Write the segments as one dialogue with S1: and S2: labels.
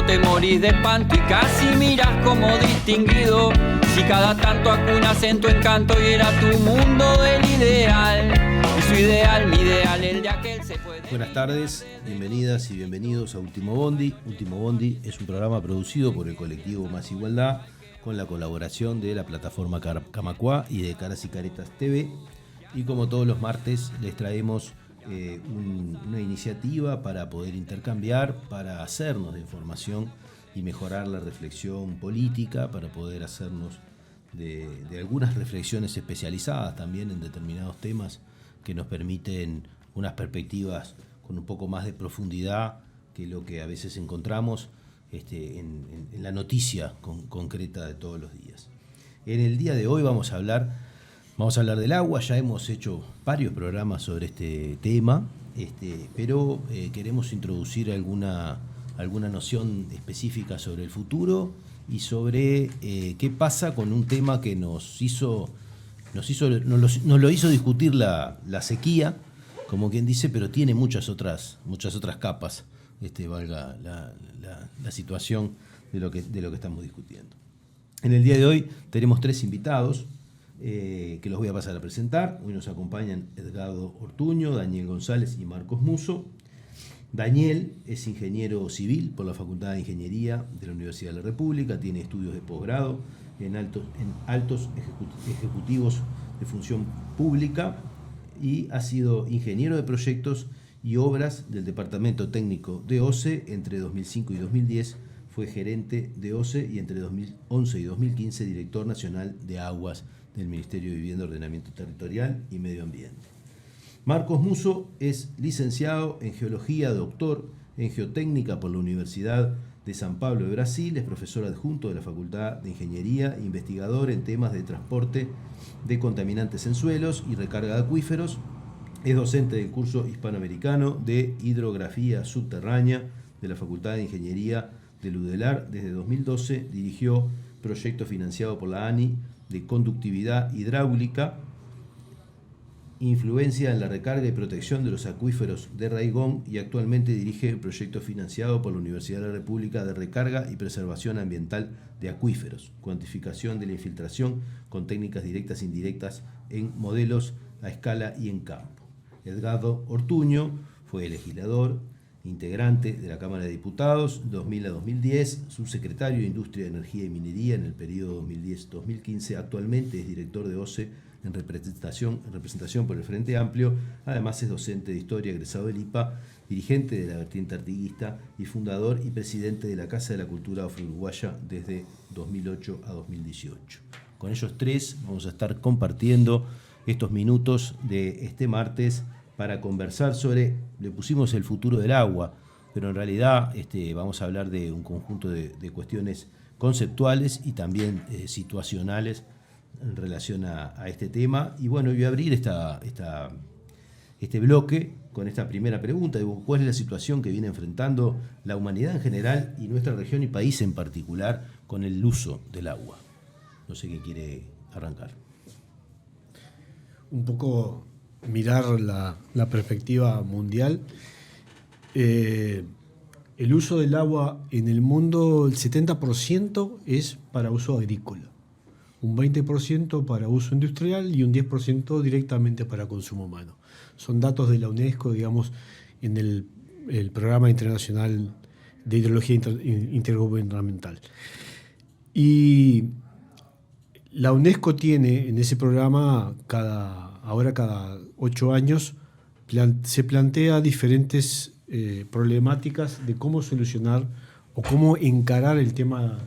S1: te morís de espanto y casi miras como distinguido. Si cada tanto acunas en tu encanto y era tu mundo el ideal. Y su ideal, mi ideal, el de aquel se puede...
S2: Buenas tardes, bienvenidas y bienvenidos a Último Bondi. Último Bondi es un programa producido por el colectivo Más Igualdad con la colaboración de la plataforma Camacuá y de Caras y Caretas TV. Y como todos los martes les traemos una iniciativa para poder intercambiar, para hacernos de información y mejorar la reflexión política, para poder hacernos de algunas reflexiones especializadas también en determinados temas que nos permiten unas perspectivas con un poco más de profundidad que lo que a veces encontramos en la noticia concreta de todos los días. En el día de hoy vamos a hablar del agua. Ya hemos hecho varios programas sobre este tema, pero queremos introducir alguna noción específica sobre el futuro y sobre qué pasa con un tema que nos lo hizo discutir la sequía, como quien dice, pero tiene muchas otras capas, valga la situación de lo que estamos discutiendo. En el día de hoy tenemos 3 invitados que los voy a pasar a presentar. Hoy nos acompañan Edgardo Ortuño, Daniel González y Marcos Musso. Daniel es ingeniero civil por la Facultad de Ingeniería de la Universidad de la República, tiene estudios de posgrado en altos ejecutivos de función pública y ha sido ingeniero de proyectos y obras del Departamento Técnico de OCE entre 2005 y 2010. Fue gerente de OCE y entre 2011 y 2015 director nacional de aguas del Ministerio de Vivienda, Ordenamiento Territorial y Medio Ambiente. Marcos Musso es licenciado en Geología, doctor en Geotécnica por la Universidad de San Pablo de Brasil, es profesor adjunto de la Facultad de Ingeniería, investigador en temas de transporte de contaminantes en suelos y recarga de acuíferos, es docente del curso hispanoamericano de hidrografía subterránea de la Facultad de Ingeniería del UDELAR. Desde 2012 dirigió proyectos financiados por la ANI de conductividad hidráulica, influencia en la recarga y protección de los acuíferos de Raigón, y actualmente dirige el proyecto financiado por la Universidad de la República de recarga y preservación ambiental de acuíferos, cuantificación de la infiltración con técnicas directas e indirectas en modelos a escala y en campo. Edgardo Ortuño fue legislador, integrante de la Cámara de Diputados 2000 a 2010, subsecretario de Industria, Energía y Minería en el periodo 2010-2015, actualmente es director de OCE en representación por el Frente Amplio. Además es docente de Historia, egresado del IPA, dirigente de la vertiente artiguista y fundador y presidente de la Casa de la Cultura Afro-Uruguaya desde 2008 a 2018. Con ellos 3 vamos a estar compartiendo estos minutos de este martes para conversar sobre, le pusimos el futuro del agua, pero en realidad vamos a hablar de un conjunto de cuestiones conceptuales y también situacionales en relación a este tema. Y bueno, voy a abrir este bloque con esta primera pregunta. ¿Cuál es la situación que viene enfrentando la humanidad en general y nuestra región y país en particular con el uso del agua? No sé quién quiere arrancar.
S3: Un poco mirar la perspectiva mundial. El uso del agua en el mundo, el 70% es para uso agrícola, un 20% para uso industrial y un 10% directamente para consumo humano. Son datos de la UNESCO, digamos, en el Programa Internacional de Hidrología Intergubernamental. Y la UNESCO tiene en ese programa, cada 8 años, se plantea diferentes problemáticas de cómo solucionar o cómo encarar el tema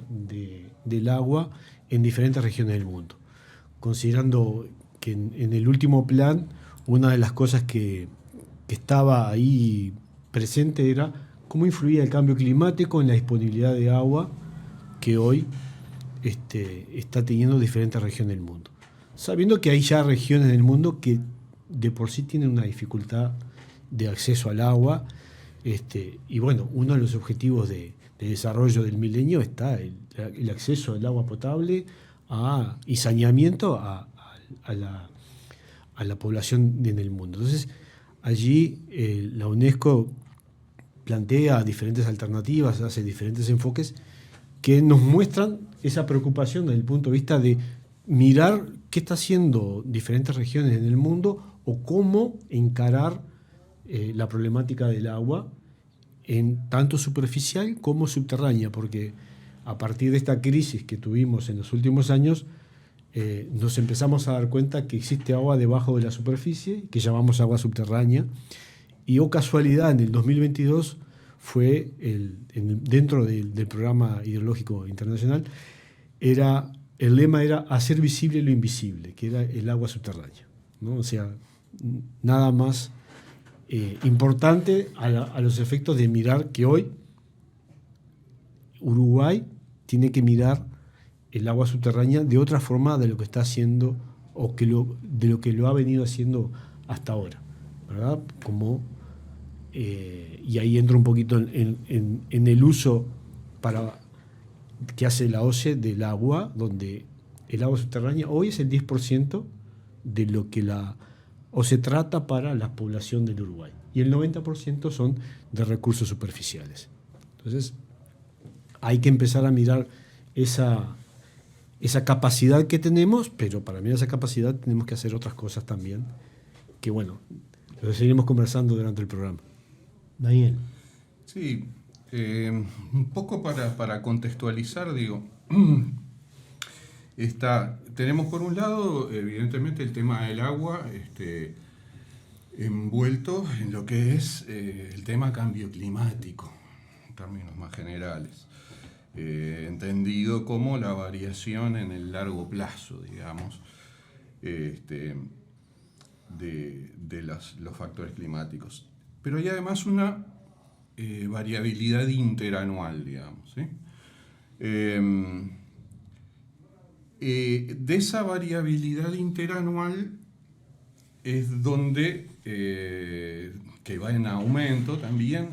S3: del agua en diferentes regiones del mundo. Considerando que en el último plan, una de las cosas que estaba ahí presente era cómo influía el cambio climático en la disponibilidad de agua que hoy está teniendo diferentes regiones del mundo. Sabiendo que hay ya regiones del mundo que de por sí tienen una dificultad de acceso al agua, y bueno, uno de los objetivos de desarrollo del milenio está el acceso al agua potable y saneamiento a la población en el mundo. Entonces, allí la UNESCO plantea diferentes alternativas, hace diferentes enfoques que nos muestran esa preocupación desde el punto de vista de mirar qué está haciendo diferentes regiones en el mundo o cómo encarar la problemática del agua en tanto superficial como subterránea, porque a partir de esta crisis que tuvimos en los últimos años, nos empezamos a dar cuenta que existe agua debajo de la superficie, que llamamos agua subterránea, y casualidad, en el 2022 fue, dentro del programa hidrológico internacional, el lema era hacer visible lo invisible, que era el agua subterránea, ¿no? O sea, nada más importante a los efectos de mirar que hoy Uruguay tiene que mirar el agua subterránea de otra forma de lo que está haciendo o de lo que lo ha venido haciendo hasta ahora, ¿verdad? Y ahí entra un poquito en el uso que hace la OCE del agua, donde el agua subterránea hoy es el 10% de lo que la OCE trata para la población del Uruguay, y el 90% son de recursos superficiales. Entonces hay que empezar a mirar esa capacidad que tenemos, pero para mirar esa capacidad tenemos que hacer otras cosas también, que bueno, lo seguiremos conversando durante el programa.
S2: Daniel.
S4: Sí, un poco para contextualizar, digo, tenemos por un lado, evidentemente, el tema del agua, envuelto en lo que es el tema cambio climático, en términos más generales. Entendido como la variación en el largo plazo, digamos, de los factores climáticos. Pero hay además una variabilidad interanual, digamos, ¿sí? De esa variabilidad interanual es donde, que va en aumento también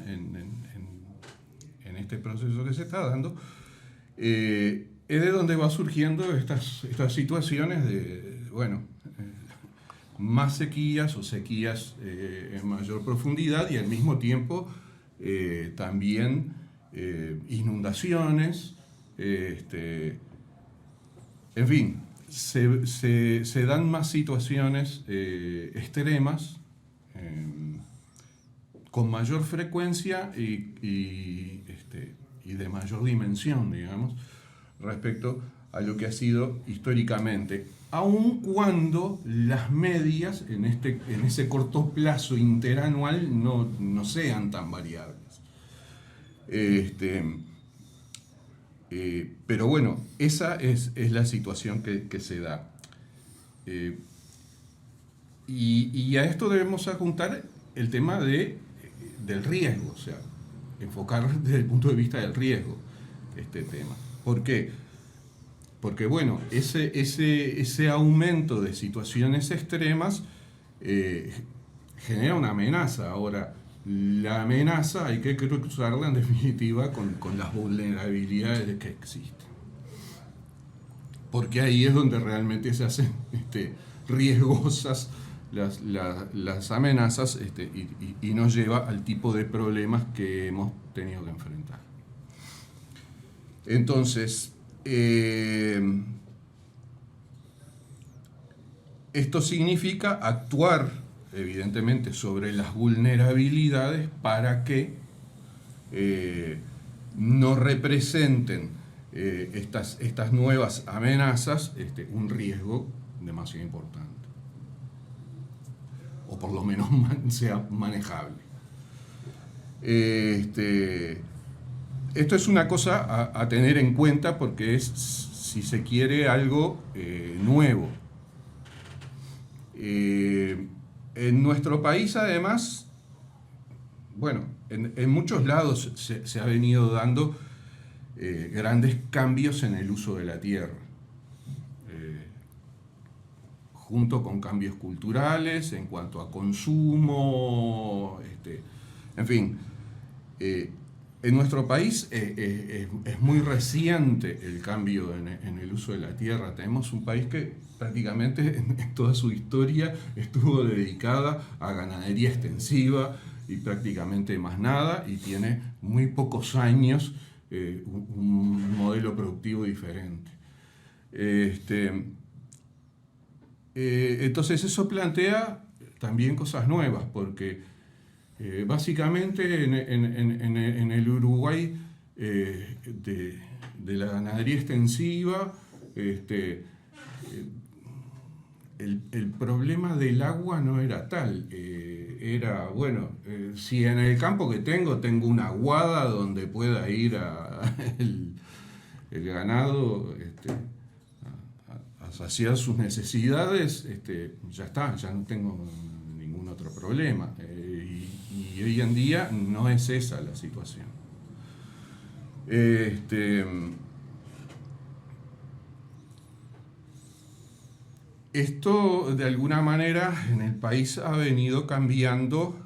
S4: en este proceso que se está dando, es de donde va surgiendo estas situaciones de, más sequías o sequías en mayor profundidad, y al mismo tiempo también inundaciones, en fin, se dan más situaciones extremas con mayor frecuencia y de mayor dimensión, digamos, respecto a lo que ha sido históricamente, aun cuando las medias en ese corto plazo interanual no sean tan variables. Pero bueno, esa es la situación que se da. Y a esto debemos adjuntar el tema del riesgo, o sea, enfocar desde el punto de vista del riesgo este tema. ¿Por qué? Porque bueno, ese aumento de situaciones extremas genera una amenaza. Ahora, la amenaza hay que cruzarla en definitiva con las vulnerabilidades que existen. Porque ahí es donde realmente se hacen riesgosas las amenazas y nos lleva al tipo de problemas que hemos tenido que enfrentar. Entonces, esto significa actuar, evidentemente, sobre las vulnerabilidades para que no representen estas nuevas amenazas un riesgo demasiado importante, o por lo menos sea manejable. Esto es una cosa a tener en cuenta porque es, si se quiere, algo nuevo. En nuestro país, además, bueno, en muchos lados se ha venido dando grandes cambios en el uso de la tierra, junto con cambios culturales en cuanto a consumo, en fin. En nuestro país es muy reciente el cambio en el uso de la tierra. Tenemos un país que prácticamente en toda su historia estuvo dedicada a ganadería extensiva y prácticamente más nada, y tiene muy pocos años un modelo productivo diferente. Entonces eso plantea también cosas nuevas, porque básicamente en el Uruguay de la ganadería extensiva, el problema del agua no era tal. Era, bueno, si en el campo que tengo una aguada donde pueda ir el ganado a saciar sus necesidades, ya está, ya no tengo ningún otro problema. Y hoy en día no es esa la situación. Esto, de alguna manera, en el país ha venido cambiando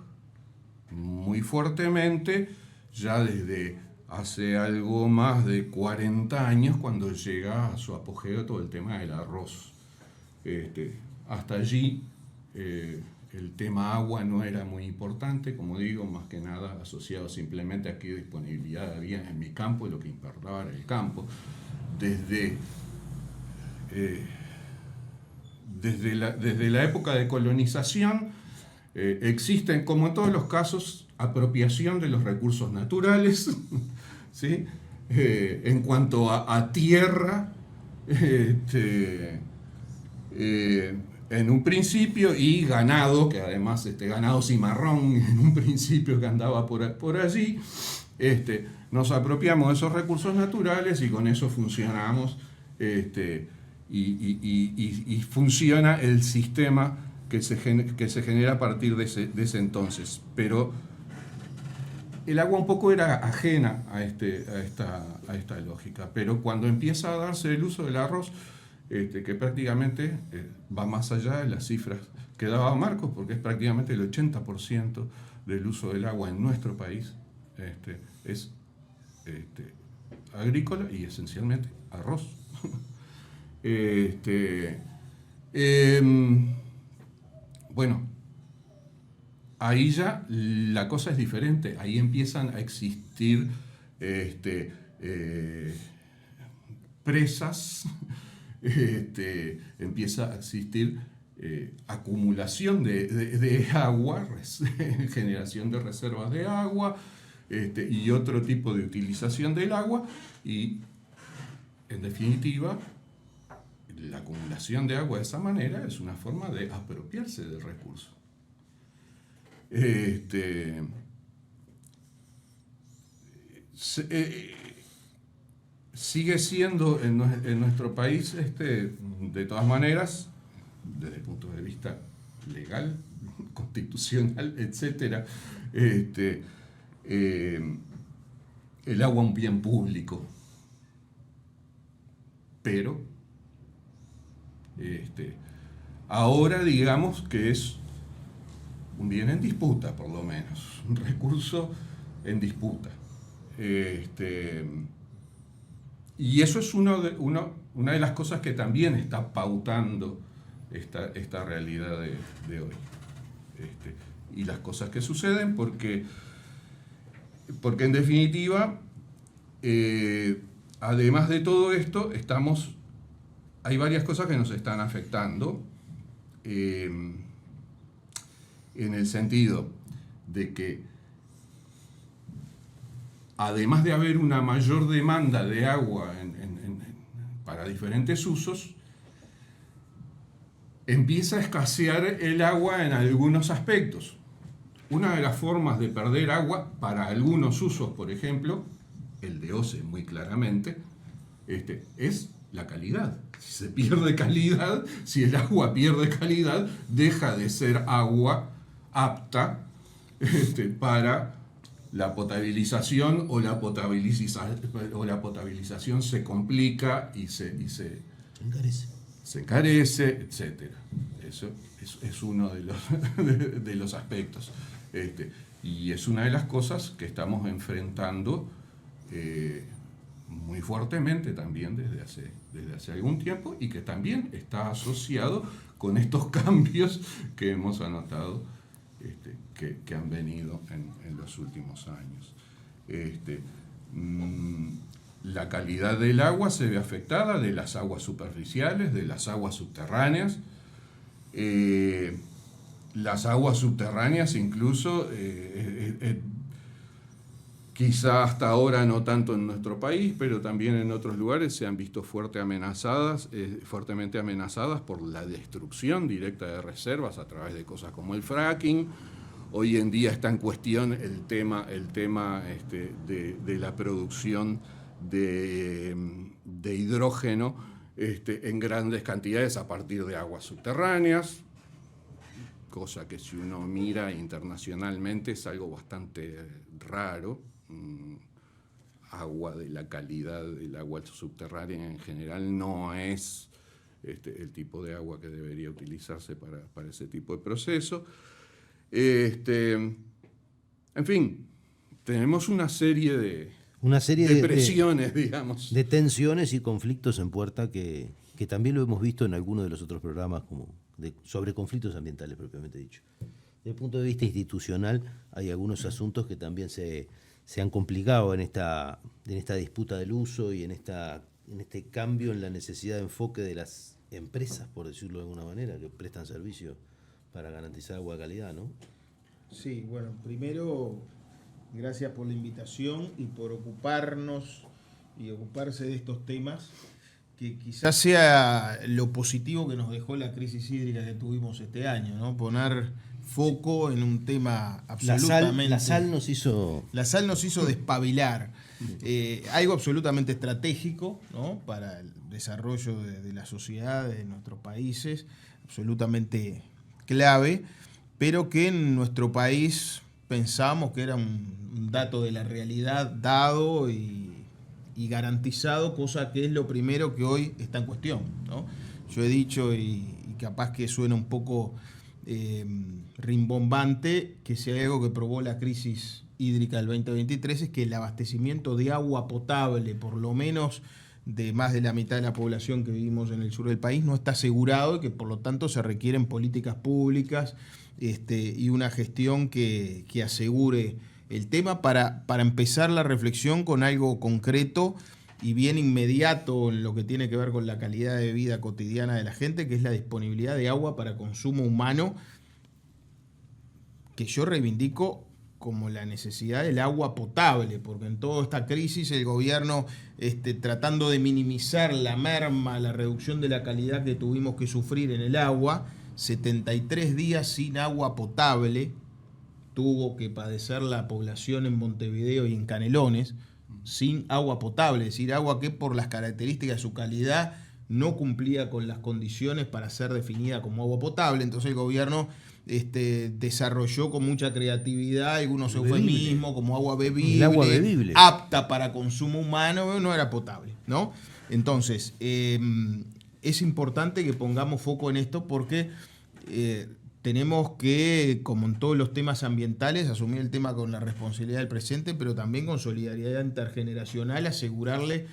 S4: muy fuertemente, ya desde hace algo más de 40 años, cuando llega a su apogeo todo el tema del arroz. Hasta allí el tema agua no era muy importante, como digo, más que nada asociado simplemente a qué disponibilidad había en mi campo y lo que importaba era el campo. Desde la época de colonización existen, como en todos los casos, apropiación de los recursos naturales, ¿sí? En cuanto a tierra, en un principio, y ganado, que además ganado cimarrón en un principio que andaba por allí, nos apropiamos de esos recursos naturales y con eso funcionamos, y funciona el sistema que se genera a partir de ese entonces. Pero el agua un poco era ajena a esta lógica, pero cuando empieza a darse el uso del arroz, que prácticamente va más allá de las cifras que daba Marcos, porque es prácticamente el 80% del uso del agua en nuestro país, es agrícola y esencialmente arroz. Bueno, ahí ya la cosa es diferente. Ahí empiezan a existir presas, empieza a existir acumulación de agua, generación de reservas de agua, y otro tipo de utilización del agua, y en definitiva la acumulación de agua de esa manera es una forma de apropiarse del recurso. Sigue siendo en nuestro país, de todas maneras, desde el punto de vista legal, constitucional, etc., el agua un bien público, pero ahora digamos que es un bien en disputa, por lo menos, un recurso en disputa. Y eso es una de las cosas que también está pautando esta realidad de hoy. Y las cosas que suceden porque en definitiva, además de todo esto, hay varias cosas que nos están afectando, en el sentido de que, además de haber una mayor demanda de agua para diferentes usos, empieza a escasear el agua en algunos aspectos. Una de las formas de perder agua para algunos usos, por ejemplo, el de OCE muy claramente, es la calidad. Si se pierde calidad, si el agua pierde calidad, deja de ser agua apta para la potabilización, o la potabilización se complica y se encarece, etc. Eso es uno de los aspectos. Y es una de las cosas que estamos enfrentando muy fuertemente también desde hace algún tiempo, y que también está asociado con estos cambios que hemos anotado que han venido en los últimos años. La calidad del agua se ve afectada, de las aguas superficiales, de las aguas subterráneas. Las aguas subterráneas incluso, quizá hasta ahora no tanto en nuestro país, pero también en otros lugares se han visto fuertemente amenazadas por la destrucción directa de reservas a través de cosas como el fracking. Hoy en día está en cuestión el tema de la producción de hidrógeno en grandes cantidades a partir de aguas subterráneas, cosa que si uno mira internacionalmente es algo bastante raro. Agua de la calidad del agua subterránea en general no es el tipo de agua que debería utilizarse para ese tipo de proceso. En fin, tenemos una serie de presiones, digamos.
S2: De tensiones y conflictos en puerta que también lo hemos visto en algunos de los otros programas sobre conflictos ambientales propiamente dicho. Desde el punto de vista institucional hay algunos asuntos que también se han complicado en esta disputa del uso y en este cambio en la necesidad de enfoque de las empresas, por decirlo de alguna manera, que prestan servicio para garantizar agua de calidad, ¿no?
S5: Sí, bueno, primero, gracias por la invitación y por ocuparnos y ocuparse de estos temas, que quizás sea lo positivo que nos dejó la crisis hídrica que tuvimos este año, ¿no? Poner foco en un tema absolutamente...
S2: La sal nos hizo
S5: despabilar. Algo absolutamente estratégico, ¿no? Para el desarrollo de la sociedad, de nuestros países, absolutamente clave, pero que en nuestro país pensábamos que era un dato de la realidad dado y garantizado, cosa que es lo primero que hoy está en cuestión, ¿no? Yo he dicho, y capaz que suena un poco rimbombante, que si hay algo que probó la crisis hídrica del 2023 es que el abastecimiento de agua potable, por lo menos de más de la mitad de la población que vivimos en el sur del país, no está asegurado, y que por lo tanto se requieren políticas públicas y una gestión que asegure el tema para empezar la reflexión con algo concreto y bien inmediato en lo que tiene que ver con la calidad de vida cotidiana de la gente, que es la disponibilidad de agua para consumo humano, que yo reivindico como la necesidad del agua potable, porque en toda esta crisis el gobierno, tratando de minimizar la merma, la reducción de la calidad que tuvimos que sufrir en el agua, 73 días sin agua potable tuvo que padecer la población en Montevideo y en Canelones, sin agua potable, es decir, agua que por las características de su calidad no cumplía con las condiciones para ser definida como agua potable. Entonces el gobierno desarrolló con mucha creatividad algunos eufemismos como agua bebible, apta para consumo humano, no era potable, ¿no? Entonces, es importante que pongamos foco en esto porque tenemos que, como en todos los temas ambientales, asumir el tema con la responsabilidad del presente, pero también con solidaridad intergeneracional, asegurarle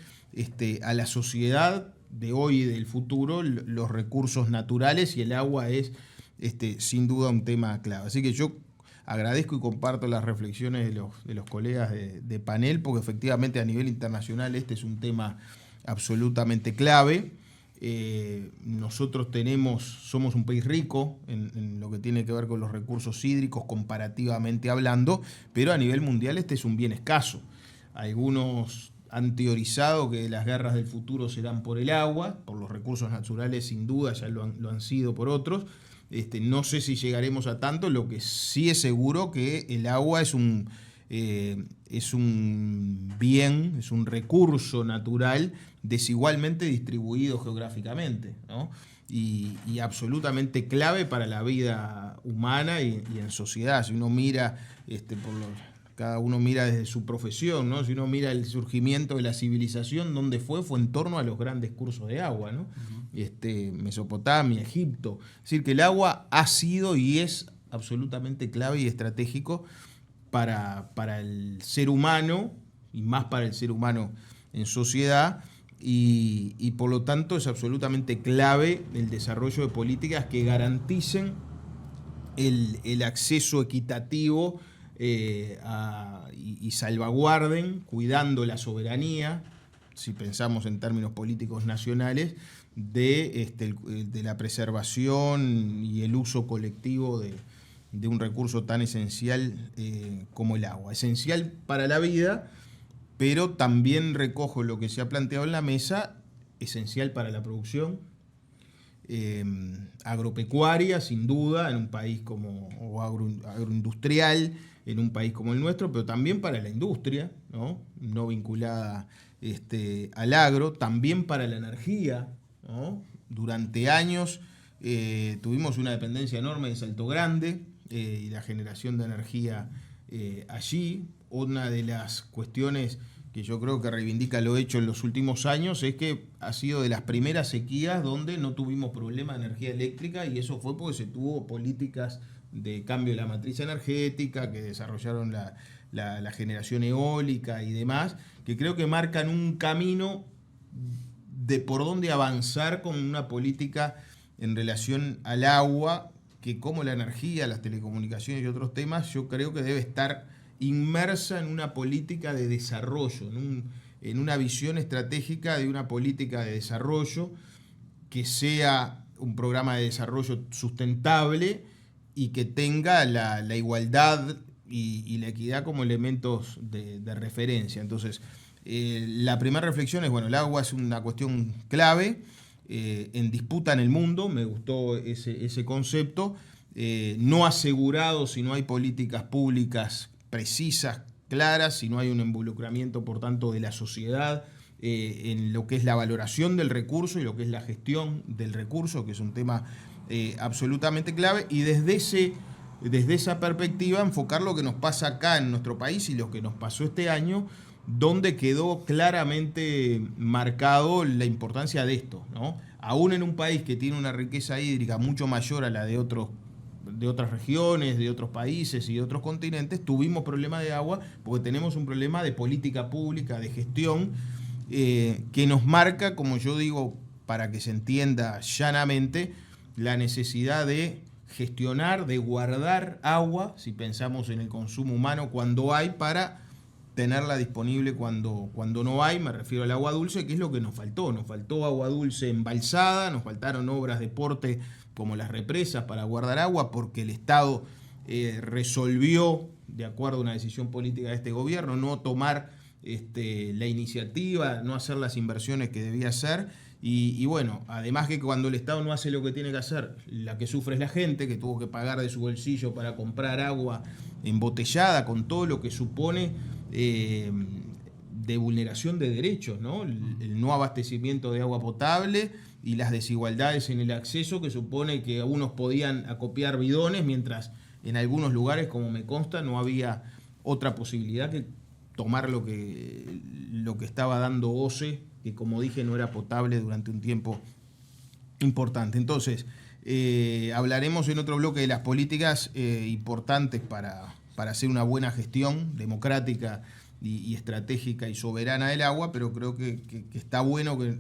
S5: a la sociedad de hoy y del futuro los recursos naturales, y el agua es sin duda un tema clave. Así que yo agradezco y comparto las reflexiones de los colegas de panel, porque efectivamente a nivel internacional este es un tema absolutamente clave. Nosotros somos un país rico en lo que tiene que ver con los recursos hídricos comparativamente hablando, pero a nivel mundial este es un bien escaso. Algunos han teorizado que las guerras del futuro serán por el agua, por los recursos naturales sin duda ya lo han sido por otros. No sé si llegaremos a tanto. Lo que sí es seguro que el agua es un bien, es un recurso natural desigualmente distribuido geográficamente, ¿no? Y absolutamente clave para la vida humana y en sociedad. Si uno mira, cada uno mira desde su profesión, ¿no? Si uno mira el surgimiento de la civilización, ¿dónde fue? Fue en torno a los grandes cursos de agua, ¿no? Mesopotamia, Egipto. Es decir, que el agua ha sido y es absolutamente clave y estratégico para el ser humano, y más para el ser humano en sociedad, y por lo tanto es absolutamente clave el desarrollo de políticas que garanticen el acceso equitativo y salvaguarden, cuidando la soberanía, si pensamos en términos políticos nacionales, de la preservación y el uso colectivo de un recurso tan esencial como el agua. Esencial para la vida, pero también recojo lo que se ha planteado en la mesa, esencial para la producción agropecuaria, sin duda, en un país o agroindustrial, en un país como el nuestro, pero también para la industria, no vinculada al agro, también para la energía, ¿no? Durante años tuvimos una dependencia enorme de Salto Grande y la generación de energía allí. Una de las cuestiones que yo creo que reivindica lo hecho en los últimos años es que ha sido de las primeras sequías donde no tuvimos problema de energía eléctrica, y eso fue porque se tuvo políticas de cambio de la matriz energética que desarrollaron la generación eólica y demás, que creo que marcan un camino de por dónde avanzar con una política en relación al agua, que como la energía, las telecomunicaciones y otros temas, yo creo que debe estar inmersa en una política de desarrollo, en una visión estratégica de una política de desarrollo que sea un programa de desarrollo sustentable y que tenga la igualdad y la equidad como elementos de referencia. Entonces, la primera reflexión es, bueno, el agua es una cuestión clave, en disputa en el mundo, me gustó ese concepto, no asegurado si no hay políticas públicas precisas, claras, si no hay un involucramiento, por tanto, de la sociedad en lo que es la valoración del recurso y lo que es la gestión del recurso, que es un tema absolutamente clave, y desde esa perspectiva enfocar lo que nos pasa acá en nuestro país y lo que nos pasó este año, donde quedó claramente marcado la importancia de esto, ¿no? Aún en un país que tiene una riqueza hídrica mucho mayor a la de otras regiones, de otros países y de otros continentes, tuvimos problemas de agua porque tenemos un problema de política pública, de gestión, que nos marca, como yo digo, para que se entienda llanamente, la necesidad de gestionar, de guardar agua, si pensamos en el consumo humano, cuando hay, para tenerla disponible cuando no hay. Me refiero al agua dulce, que es lo que nos faltó. Nos faltó agua dulce embalsada, nos faltaron obras de porte como las represas para guardar agua, porque el Estado resolvió, de acuerdo a una decisión política de este gobierno, no tomar la iniciativa, no hacer las inversiones que debía hacer. Y bueno, además que cuando el Estado no hace lo que tiene que hacer, la que sufre es la gente, que tuvo que pagar de su bolsillo para comprar agua embotellada, con todo lo que supone de vulneración de derechos, ¿no? El no abastecimiento de agua potable y las desigualdades en el acceso, que supone que unos podían acopiar bidones, mientras en algunos lugares, como me consta, no había otra posibilidad que tomar lo que estaba dando OCE, que, como dije, no era potable durante un tiempo importante. Entonces, hablaremos en otro bloque de las políticas importantes para hacer una buena gestión democrática y estratégica y soberana del agua, pero creo que está bueno que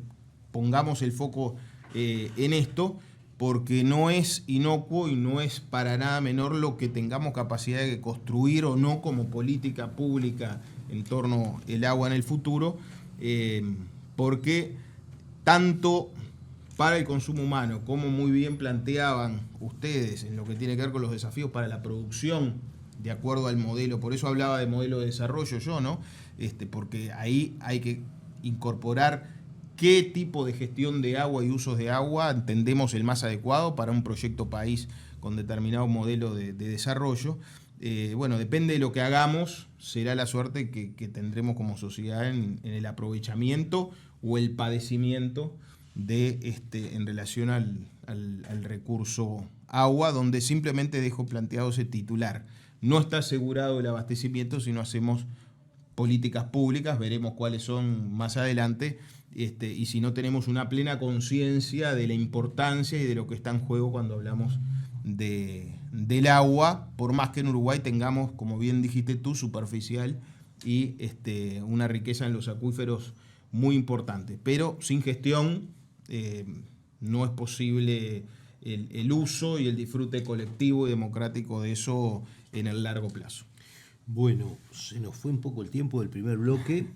S5: pongamos el foco en esto, porque no es inocuo y no es para nada menor lo que tengamos capacidad de construir o no como política pública en torno al agua en el futuro, porque tanto para el consumo humano, como muy bien planteaban ustedes en lo que tiene que ver con los desafíos para la producción, de acuerdo al modelo, por eso hablaba de modelo de desarrollo yo, ¿no? Porque ahí hay que incorporar qué tipo de gestión de agua y usos de agua entendemos el más adecuado para un proyecto país con determinado modelo de desarrollo. Bueno, depende de lo que hagamos, será la suerte que tendremos como sociedad en el aprovechamiento o el padecimiento en relación al recurso agua, donde simplemente dejo planteado ese titular. No está asegurado el abastecimiento si no hacemos políticas públicas, veremos cuáles son más adelante, y si no tenemos una plena conciencia de la importancia y de lo que está en juego cuando hablamos de del agua, por más que en Uruguay tengamos, como bien dijiste tú, superficial y una riqueza en los acuíferos muy importante. Pero sin gestión no es posible el uso y el disfrute colectivo y democrático de eso en el largo plazo.
S2: Bueno, se nos fue un poco el tiempo del primer bloque.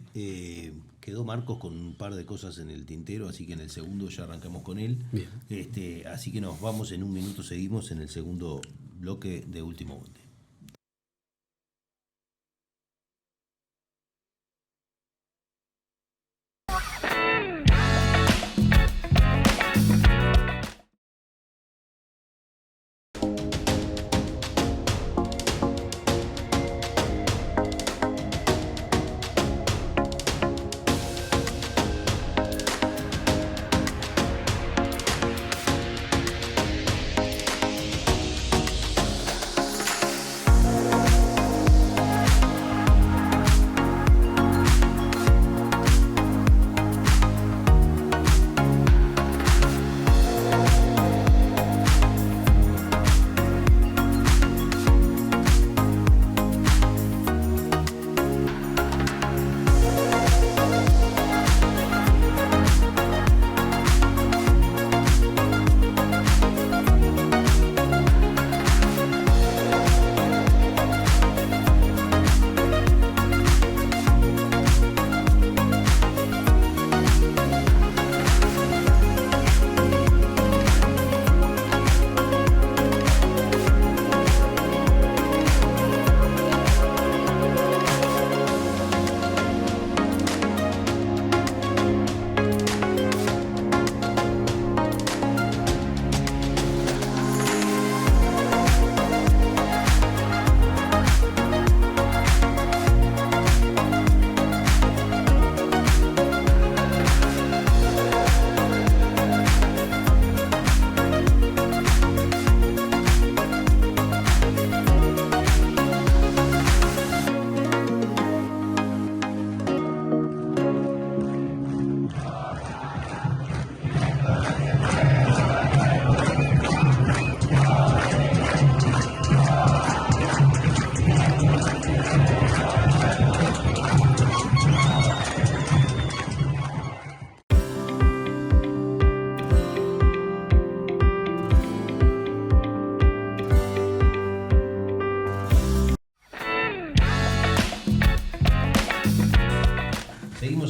S2: Quedó Marcos con un par de cosas en el tintero, así que en el segundo ya arrancamos con él.
S3: Bien.
S2: Así que nos vamos en un minuto, seguimos en el segundo bloque de Último Bondi.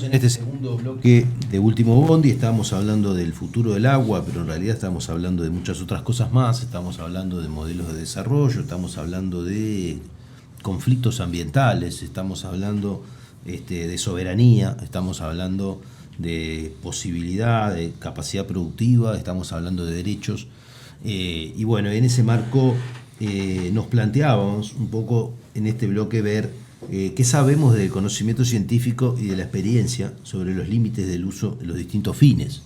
S2: En este segundo bloque de Último Bondi estamos hablando del futuro del agua, pero en realidad estamos hablando de muchas otras cosas más. Estamos hablando de modelos de desarrollo, estamos hablando de conflictos ambientales, estamos hablando de soberanía, estamos hablando de posibilidad, de capacidad productiva, estamos hablando de derechos. Y bueno, en ese marco nos planteábamos un poco en este bloque ver qué sabemos del conocimiento científico y de la experiencia sobre los límites del uso de los distintos fines.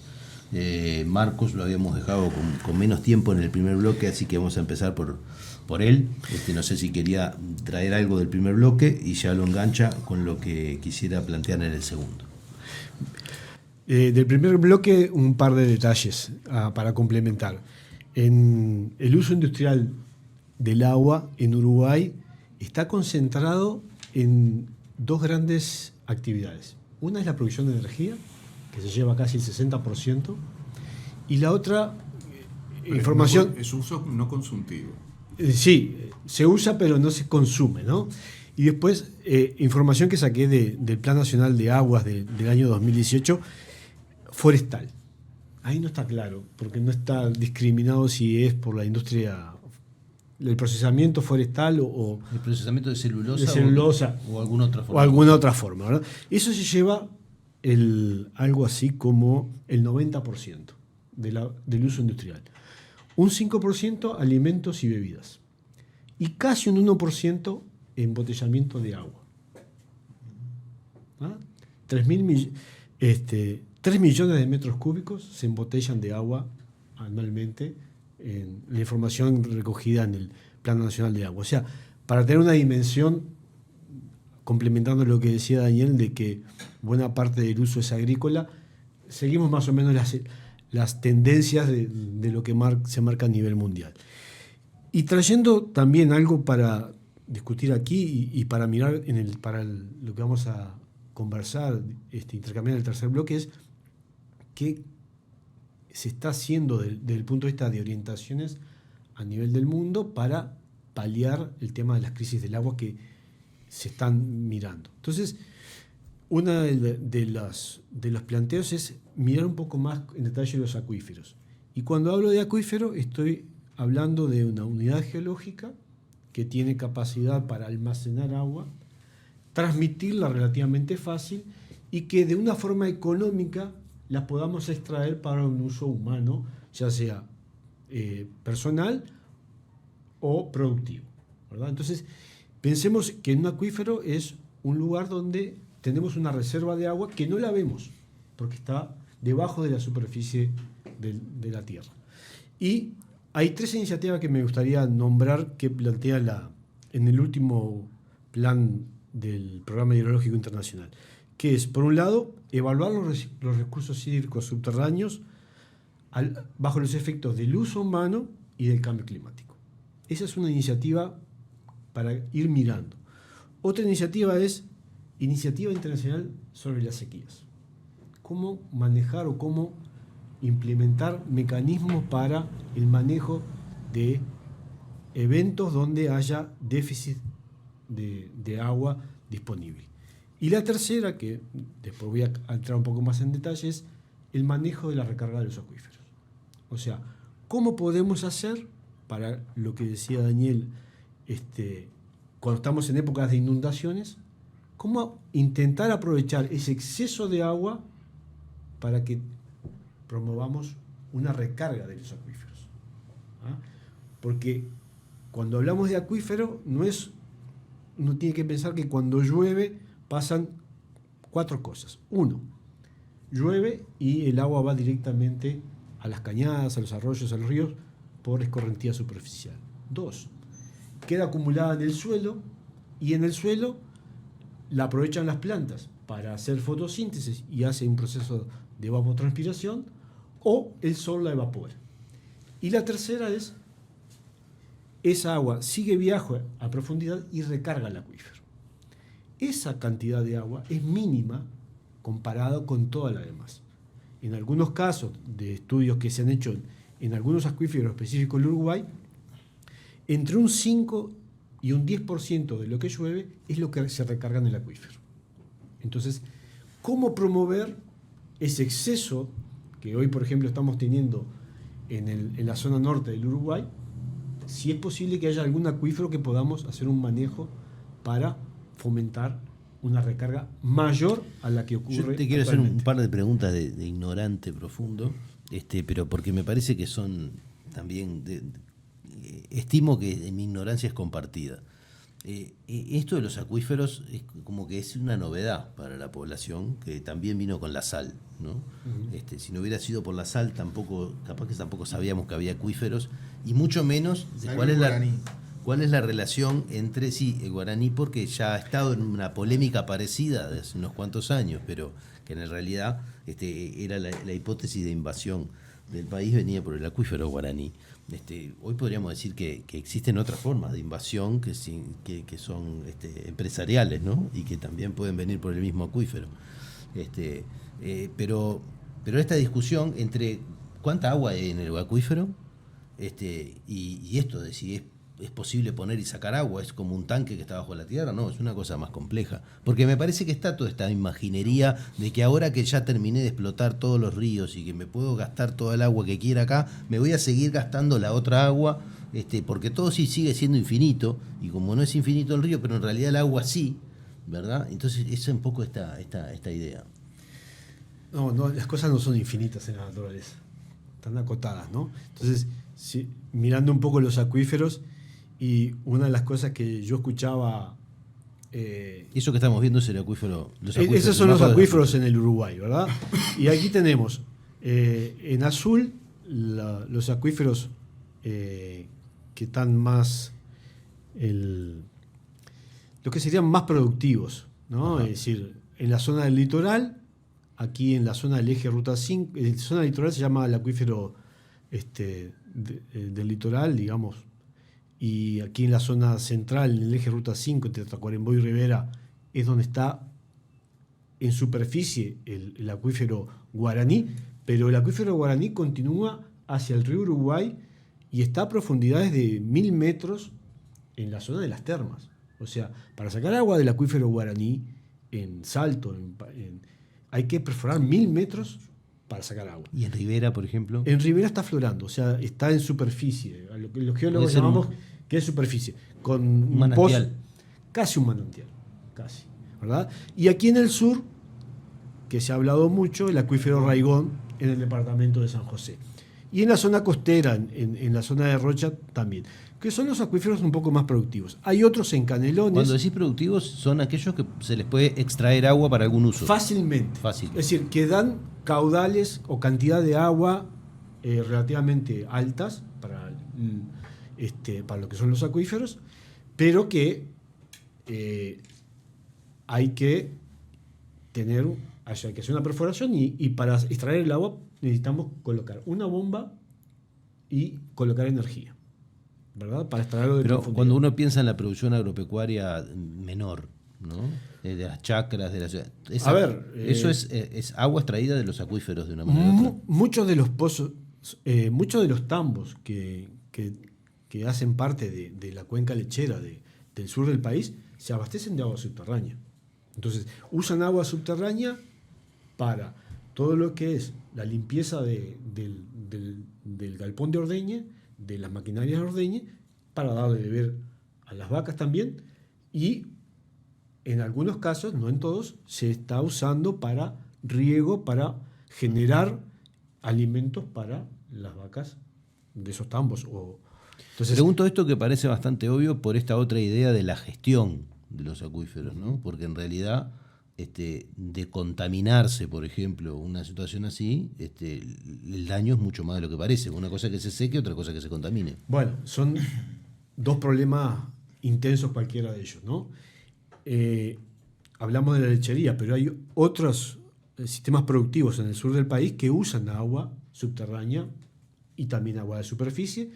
S2: Marcos lo habíamos dejado con menos tiempo en el primer bloque, así que vamos a empezar por él. No sé si quería traer algo del primer bloque y ya lo engancha con lo que quisiera plantear en el segundo.
S3: Del primer bloque, un par de detalles para complementar. En el uso industrial del agua en Uruguay está concentrado en dos grandes actividades. Una es la producción de energía, que se lleva casi el 60%, y la otra, información...
S4: Es uso no consultivo.
S3: Sí, se usa pero no se consume, ¿no? Y después, información que saqué del Plan Nacional de Aguas del año 2018, forestal. Ahí no está claro, porque no está discriminado si es por la industria, el procesamiento forestal o
S2: el procesamiento de celulosa o alguna otra forma.
S3: O alguna otra forma, ¿verdad? Eso se lleva algo así como el 90% del uso industrial. Un 5% alimentos y bebidas. Y casi un 1% embotellamiento de agua. ¿Ah? 3 millones de metros cúbicos se embotellan de agua anualmente en la información recogida en el Plan Nacional de Agua. O sea, para tener una dimensión, complementando lo que decía Daniel, de que buena parte del uso es agrícola, seguimos más o menos las tendencias de lo que se marca a nivel mundial. Y trayendo también algo para discutir aquí y para mirar lo que vamos a conversar, intercambiar en el tercer bloque, es qué se está haciendo desde el punto de vista de orientaciones a nivel del mundo para paliar el tema de las crisis del agua que se están mirando. Entonces, uno de los planteos es mirar un poco más en detalle los acuíferos. Y cuando hablo de acuífero, estoy hablando de una unidad geológica que tiene capacidad para almacenar agua, transmitirla relativamente fácil y que de una forma económica la podamos extraer para un uso humano, ya sea personal o productivo, ¿verdad? Entonces, pensemos que un acuífero es un lugar donde tenemos una reserva de agua que no la vemos, porque está debajo de la superficie de la Tierra. Y hay 3 iniciativas que me gustaría nombrar que plantea en el último plan del Programa Hidrológico Internacional, que es, por un lado, evaluar los recursos hídricos subterráneos bajo los efectos del uso humano y del cambio climático. Esa es una iniciativa para ir mirando. Otra iniciativa es Iniciativa Internacional sobre las Sequías. Cómo manejar o cómo implementar mecanismos para el manejo de eventos donde haya déficit de agua disponible. Y la tercera, que después voy a entrar un poco más en detalle, es el manejo de la recarga de los acuíferos. O sea, ¿cómo podemos hacer para lo que decía Daniel, cuando estamos en épocas de inundaciones, cómo intentar aprovechar ese exceso de agua para que promovamos una recarga de los acuíferos? ¿Ah? Porque cuando hablamos de acuífero, uno tiene que pensar que cuando llueve pasan 4 cosas. 1, llueve y el agua va directamente a las cañadas, a los arroyos, a los ríos, por escorrentía superficial. 2, queda acumulada en el suelo y en el suelo la aprovechan las plantas para hacer fotosíntesis y hace un proceso de evapotranspiración, o el sol la evapora. Y la tercera es, esa agua sigue viaje a profundidad y recarga el acuífero. Esa cantidad de agua es mínima comparado con toda la demás. En algunos casos de estudios que se han hecho en algunos acuíferos específicos del Uruguay, entre un 5 y un 10% de lo que llueve es lo que se recarga en el acuífero. Entonces, ¿cómo promover ese exceso que hoy, por ejemplo, estamos teniendo en la zona norte del Uruguay? Si es posible que haya algún acuífero que podamos hacer un manejo para fomentar una recarga mayor a la que ocurre.
S2: Yo te quiero hacer un par de preguntas de ignorante profundo, pero porque me parece que son también estimo que mi ignorancia es compartida. Esto de los acuíferos es como que es una novedad para la población, que también vino con la sal, ¿no? Uh-huh. Si no hubiera sido por la sal, capaz que tampoco sabíamos que había acuíferos, y mucho menos de cuál es la relación entre el guaraní, porque ya ha estado en una polémica parecida de hace unos cuantos años, pero que en realidad era la hipótesis de invasión del país venía por el acuífero guaraní. Hoy podríamos decir que existen otras formas de invasión que son empresariales, ¿no? Y que también pueden venir por el mismo acuífero. Pero esta discusión entre cuánta agua hay en el acuífero y esto de si es posible poner y sacar agua, es como un tanque que está bajo la tierra, no, es una cosa más compleja. Porque me parece que está toda esta imaginería de que ahora que ya terminé de explotar todos los ríos y que me puedo gastar toda el agua que quiera acá, me voy a seguir gastando la otra agua, porque todo sí sigue siendo infinito, y como no es infinito el río, pero en realidad el agua sí, ¿verdad? Entonces esa es un poco esta idea.
S3: No, las cosas no son infinitas en la naturaleza, están acotadas, ¿no? Entonces, mirando un poco los acuíferos, y una de las cosas que yo escuchaba...
S2: eso que estamos viendo es el acuífero.
S3: Esos son los acuíferos en el Uruguay, ¿verdad? Y aquí tenemos en azul los acuíferos que están más... los que serían más productivos, ¿no? Ajá. Es decir, en la zona del litoral, aquí en la zona del eje Ruta 5, en la zona del litoral se llama el acuífero del litoral, digamos, y aquí en la zona central, en el eje Ruta 5, entre Tacuarembó y Rivera, es donde está en superficie el acuífero Guaraní, pero el acuífero Guaraní continúa hacia el río Uruguay y está a profundidades de 1000 metros en la zona de las termas. O sea, para sacar agua del acuífero Guaraní en Salto, hay que perforar 1000 metros para sacar agua.
S2: ¿Y en Rivera, por ejemplo?
S3: En Rivera está florando, o sea, está en superficie, a lo que los geólogos
S2: Puede ser
S3: llamamos que es superficie, con un
S2: manantial.
S3: pozo, casi un manantial, casi, ¿verdad? Y aquí en el sur, que se ha hablado mucho, el acuífero Raigón en el departamento de San José. Y en la zona costera, en la zona de Rocha también, que son los acuíferos un poco más productivos. Hay otros en Canelones.
S2: Cuando decís productivos, son aquellos que se les puede extraer agua para algún uso.
S3: Fácilmente.
S2: Fácil.
S3: Es decir, que dan caudales o cantidad de agua relativamente altas para lo que son los acuíferos, pero que hay que hacer una perforación y para extraer el agua necesitamos colocar una bomba y colocar energía, ¿verdad? Para extraerlo de
S2: Pero
S3: profundidad.
S2: cuando uno piensa en la producción agropecuaria menor, ¿no? De las chacras, de la ciudad. Eso es agua extraída de los acuíferos de una manera u otra.
S3: Muchos de los pozos, muchos de los tambos que hacen parte de la cuenca lechera del sur del país se abastecen de agua subterránea. Entonces, usan agua subterránea para todo lo que es la limpieza del galpón de ordeñe, de las maquinarias de ordeñe, para darle de beber a las vacas también, y en algunos casos, no en todos, se está usando para riego, para generar alimentos para las vacas de esos tambos. Entonces,
S2: pregunto esto que parece bastante obvio por esta otra idea de la gestión de los acuíferos, ¿no? Porque en realidad de contaminarse, por ejemplo, una situación así, el daño es mucho más de lo que parece. Una cosa que se seque, otra cosa que se contamine.
S3: Bueno, son dos problemas intensos cualquiera de ellos, ¿no? Hablamos de la lechería, pero hay otros sistemas productivos en el sur del país que usan agua subterránea y también agua de superficie,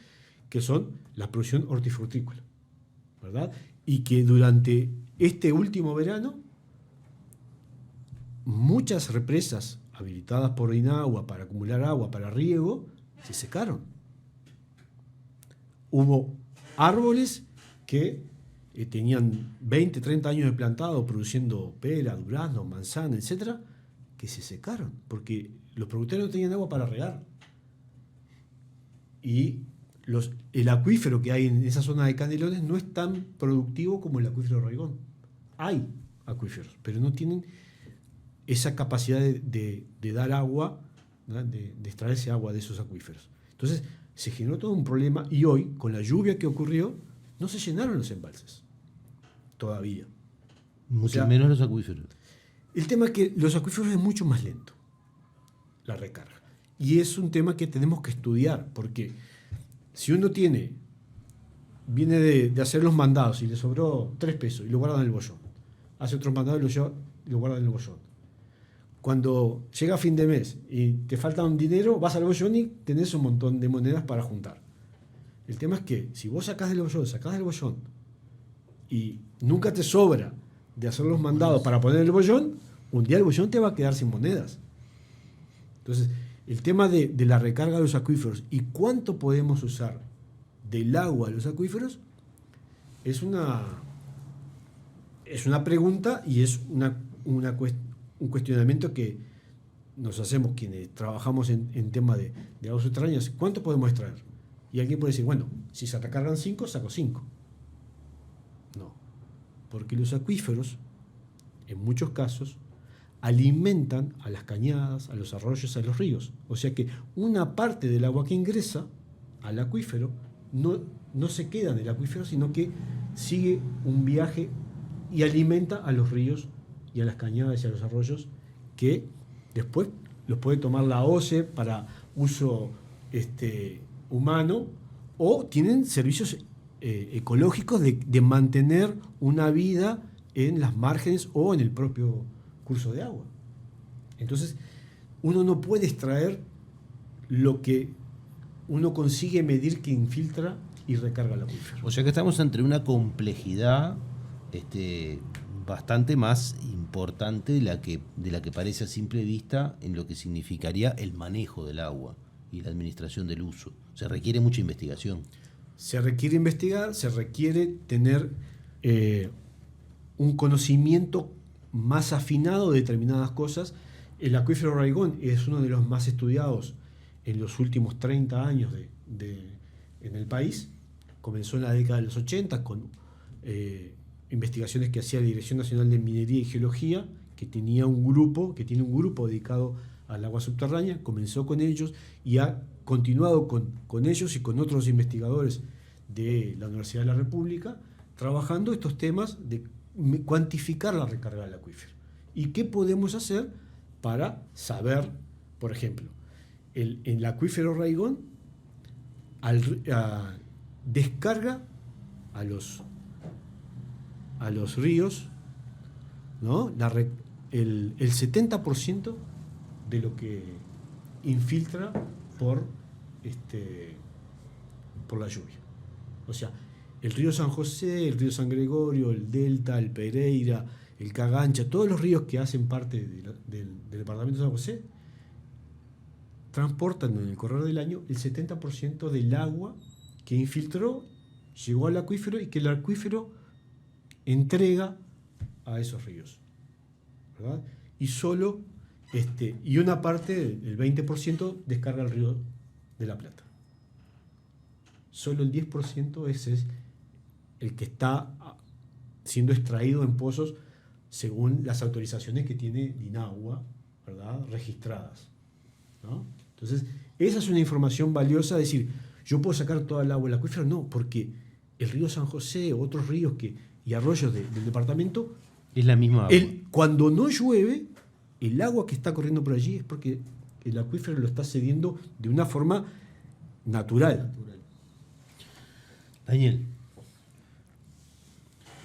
S3: que son la producción hortifrutícola, ¿verdad? Y que durante este último verano muchas represas habilitadas por INAHUA para acumular agua para riego se secaron. Hubo árboles que tenían 20, 30 años de plantado produciendo pera, durazno, manzana, etcétera, que se secaron porque los productores no tenían agua para regar. Y el acuífero que hay en esa zona de Canelones no es tan productivo como el acuífero de Raigón. Hay acuíferos, pero no tienen esa capacidad de dar agua, ¿no? de extraerse agua de esos acuíferos. Entonces se generó todo un problema y hoy, con la lluvia que ocurrió, no se llenaron los embalses todavía.
S2: Mucho menos los acuíferos.
S3: El tema es que los acuíferos es mucho más lento, la recarga. Y es un tema que tenemos que estudiar, porque si uno viene de hacer los mandados y le sobró 3 pesos y lo guarda en el bollón, hace otros mandados y lo guarda en el bollón. Cuando llega fin de mes y te falta un dinero, vas al bollón y tenés un montón de monedas para juntar. El tema es que si vos sacás del bollón y nunca te sobra de hacer los mandados para poner el bollón, un día el bollón te va a quedar sin monedas. Entonces, el tema de la recarga de los acuíferos y cuánto podemos usar del agua de los acuíferos es una pregunta y es un cuestionamiento que nos hacemos quienes trabajamos en tema de aguas subterráneas. ¿Cuánto podemos extraer? Y alguien puede decir, bueno, si se recargan 5, saco 5. No, porque los acuíferos, en muchos casos, alimentan a las cañadas, a los arroyos, a los ríos. O sea que una parte del agua que ingresa al acuífero no se queda en el acuífero, sino que sigue un viaje y alimenta a los ríos y a las cañadas y a los arroyos, que después los puede tomar la OCE para uso humano, o tienen servicios ecológicos de mantener una vida en las márgenes o en el propio curso de agua. Entonces, uno no puede extraer lo que uno consigue medir que infiltra y recarga el acuífero.
S2: O sea que estamos entre una complejidad bastante más importante de la que parece a simple vista en lo que significaría el manejo del agua y la administración del uso. Se requiere mucha investigación.
S3: Se requiere investigar, se requiere tener un conocimiento más afinado de determinadas cosas. El acuífero Raigón es uno de los más estudiados en los últimos 30 años en el país. Comenzó en la década de los 80 con investigaciones que hacía la Dirección Nacional de Minería y Geología, que tiene un grupo dedicado al agua subterránea. Comenzó con ellos y ha continuado con ellos y con otros investigadores de la Universidad de la República, trabajando estos temas de cuantificar la recarga del acuífero. ¿Y qué podemos hacer para saber, por ejemplo, el acuífero Raigón descarga a los ríos, ¿no? El 70% de lo que infiltra por la lluvia. O sea, el río San José, el río San Gregorio, el Delta, el Pereira, el Cagancha, todos los ríos que hacen parte del departamento de San José, transportan en el correr del año el 70% del agua que infiltró, llegó al acuífero y que el acuífero entrega a esos ríos, ¿verdad? Y solo y una parte, el 20%, descarga al río de la Plata. Solo el 10% ese es el que está siendo extraído en pozos según las autorizaciones que tiene Dinagua, ¿verdad?, registradas, ¿no? Entonces, esa es una información valiosa, decir, ¿yo puedo sacar toda el agua del acuífero? No, porque el río San José, otros ríos y arroyos del departamento,
S2: es la misma agua.
S3: Cuando no llueve, el agua que está corriendo por allí es porque el acuífero lo está cediendo de una forma natural.
S2: Daniel.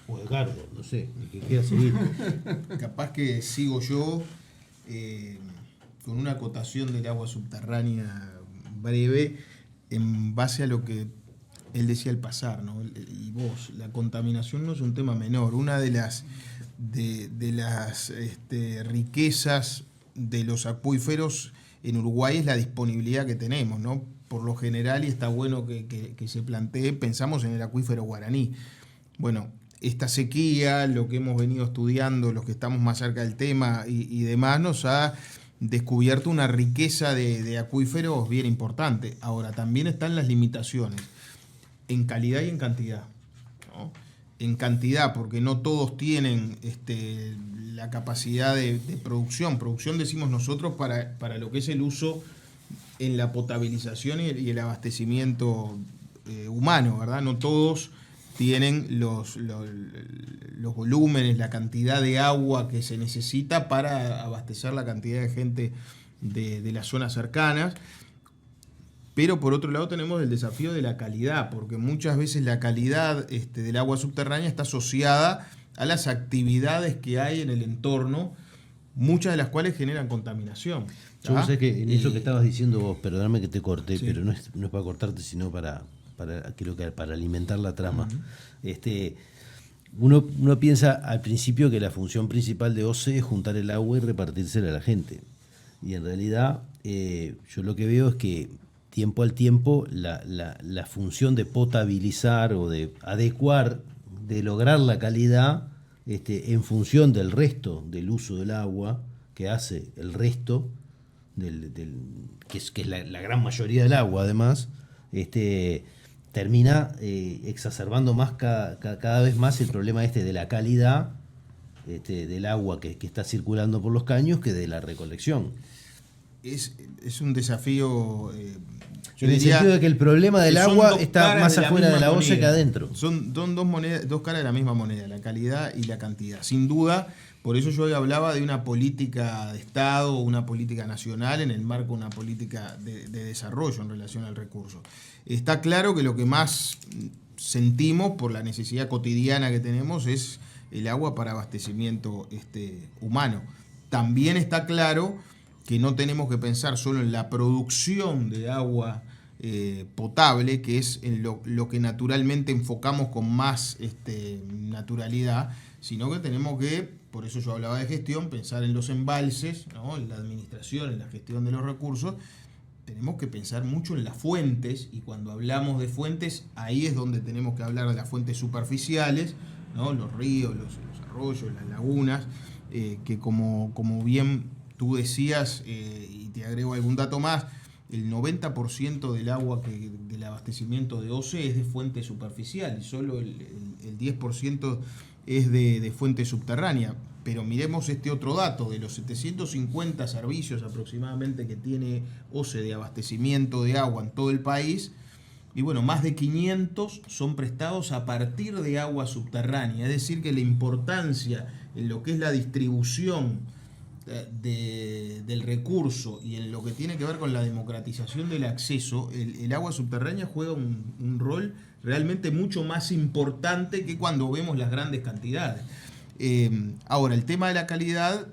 S2: O Edgardo, no sé, el que quiera seguir.
S5: Capaz que sigo yo con una acotación del agua subterránea breve en base a lo que él decía al pasar, ¿no? Y vos, la contaminación no es un tema menor. Una de las riquezas de los acuíferos en Uruguay es la disponibilidad que tenemos, ¿no? Por lo general, y está bueno que se plantee, pensamos en el acuífero guaraní. Bueno, esta sequía, lo que hemos venido estudiando, los que estamos más cerca del tema y demás, nos ha descubierto una riqueza de acuíferos bien importante. Ahora, también están las limitaciones en calidad y en cantidad, ¿no? En cantidad, porque no todos tienen la capacidad de producción. Producción decimos nosotros para lo que es el uso en la potabilización y el abastecimiento humano, ¿verdad? No todos tienen los volúmenes, la cantidad de agua que se necesita para abastecer la cantidad de gente de las zonas cercanas. Pero por otro lado tenemos el desafío de la calidad, porque muchas veces la calidad del agua subterránea está asociada a las actividades que hay en el entorno, muchas de las cuales generan contaminación.
S2: Yo sé que en eso que estabas diciendo vos, perdóname que te corté,
S5: sí,
S2: pero no es para cortarte, sino creo que para alimentar la trama.
S5: Uh-huh.
S2: Uno piensa al principio que la función principal de OCE es juntar el agua y repartírsela a la gente. Y en realidad yo lo que veo es que tiempo al tiempo la función de potabilizar o de adecuar, de lograr la calidad en función del resto del uso del agua que hace el resto, que es la gran mayoría del agua además, termina exacerbando más cada vez más el problema de la calidad del agua que está circulando por los caños que de la recolección.
S5: Es un desafío...
S2: en el sentido de que el problema del agua está más afuera de la OCE que adentro.
S5: Son dos caras de la misma moneda, la calidad y la cantidad. Sin duda, por eso yo hablaba de una política de Estado, una política nacional en el marco de una política de desarrollo en relación al recurso. Está claro que lo que más sentimos por la necesidad cotidiana que tenemos es el agua para abastecimiento humano. También está claro que no tenemos que pensar solo en la producción de agua potable, que es en lo que naturalmente enfocamos con más naturalidad, sino que tenemos que, por eso yo hablaba de gestión, pensar en los embalses, ¿no? En la administración, en la gestión de los recursos. Tenemos que pensar mucho en las fuentes, y cuando hablamos de fuentes, ahí es donde tenemos que hablar de las fuentes superficiales, ¿no? Los ríos, los arroyos, las lagunas, que como bien tú decías, y te agrego algún dato más, el 90% del agua del abastecimiento de OCE es de fuente superficial y solo el 10% es de fuente subterránea. Pero miremos este otro dato: de los 750 servicios aproximadamente que tiene OCE de abastecimiento de agua en todo el país, y bueno, más de 500 son prestados a partir de agua subterránea. Es decir, que la importancia en lo que es la distribución del recurso y en lo que tiene que ver con la democratización del acceso, el agua subterránea juega un rol realmente mucho más importante que cuando vemos las grandes cantidades. Ahora, el tema de la calidad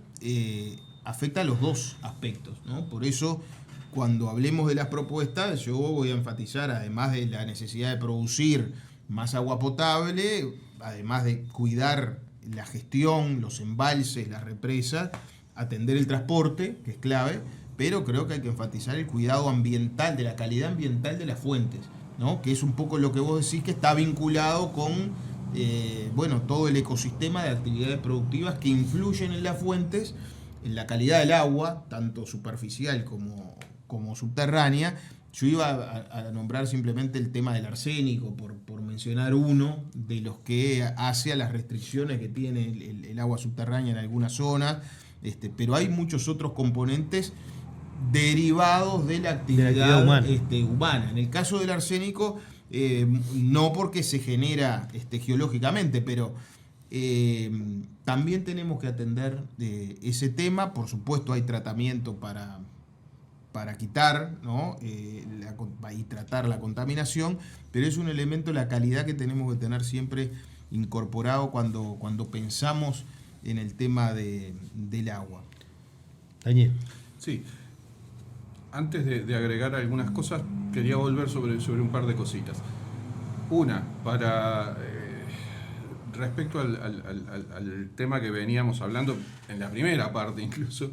S5: afecta a los dos aspectos, ¿no? Por eso, cuando hablemos de las propuestas, yo voy a enfatizar, además de la necesidad de producir más agua potable, además de cuidar la gestión, los embalses, las represas, atender el transporte, que es clave, pero creo que hay que enfatizar el cuidado ambiental, de la calidad ambiental de las fuentes, ¿no? Que es un poco lo que vos decís, que está vinculado con todo el ecosistema de actividades productivas que influyen en las fuentes, en la calidad del agua, tanto superficial como subterránea. Yo iba a nombrar simplemente el tema del arsénico, por mencionar uno de los que hace a las restricciones que tiene el agua subterránea en algunas zonas, pero hay muchos otros componentes derivados de la actividad humana. En el caso del arsénico, no porque se genera geológicamente, pero también tenemos que atender ese tema. Por supuesto, hay tratamiento para quitar, ¿no? Y tratar la contaminación, pero es un elemento, la calidad, que tenemos que tener siempre incorporado cuando pensamos en el tema del agua.
S2: Daniel.
S4: Sí. Antes de agregar algunas cosas, quería volver sobre un par de cositas. Una, respecto al tema que veníamos hablando en la primera parte incluso,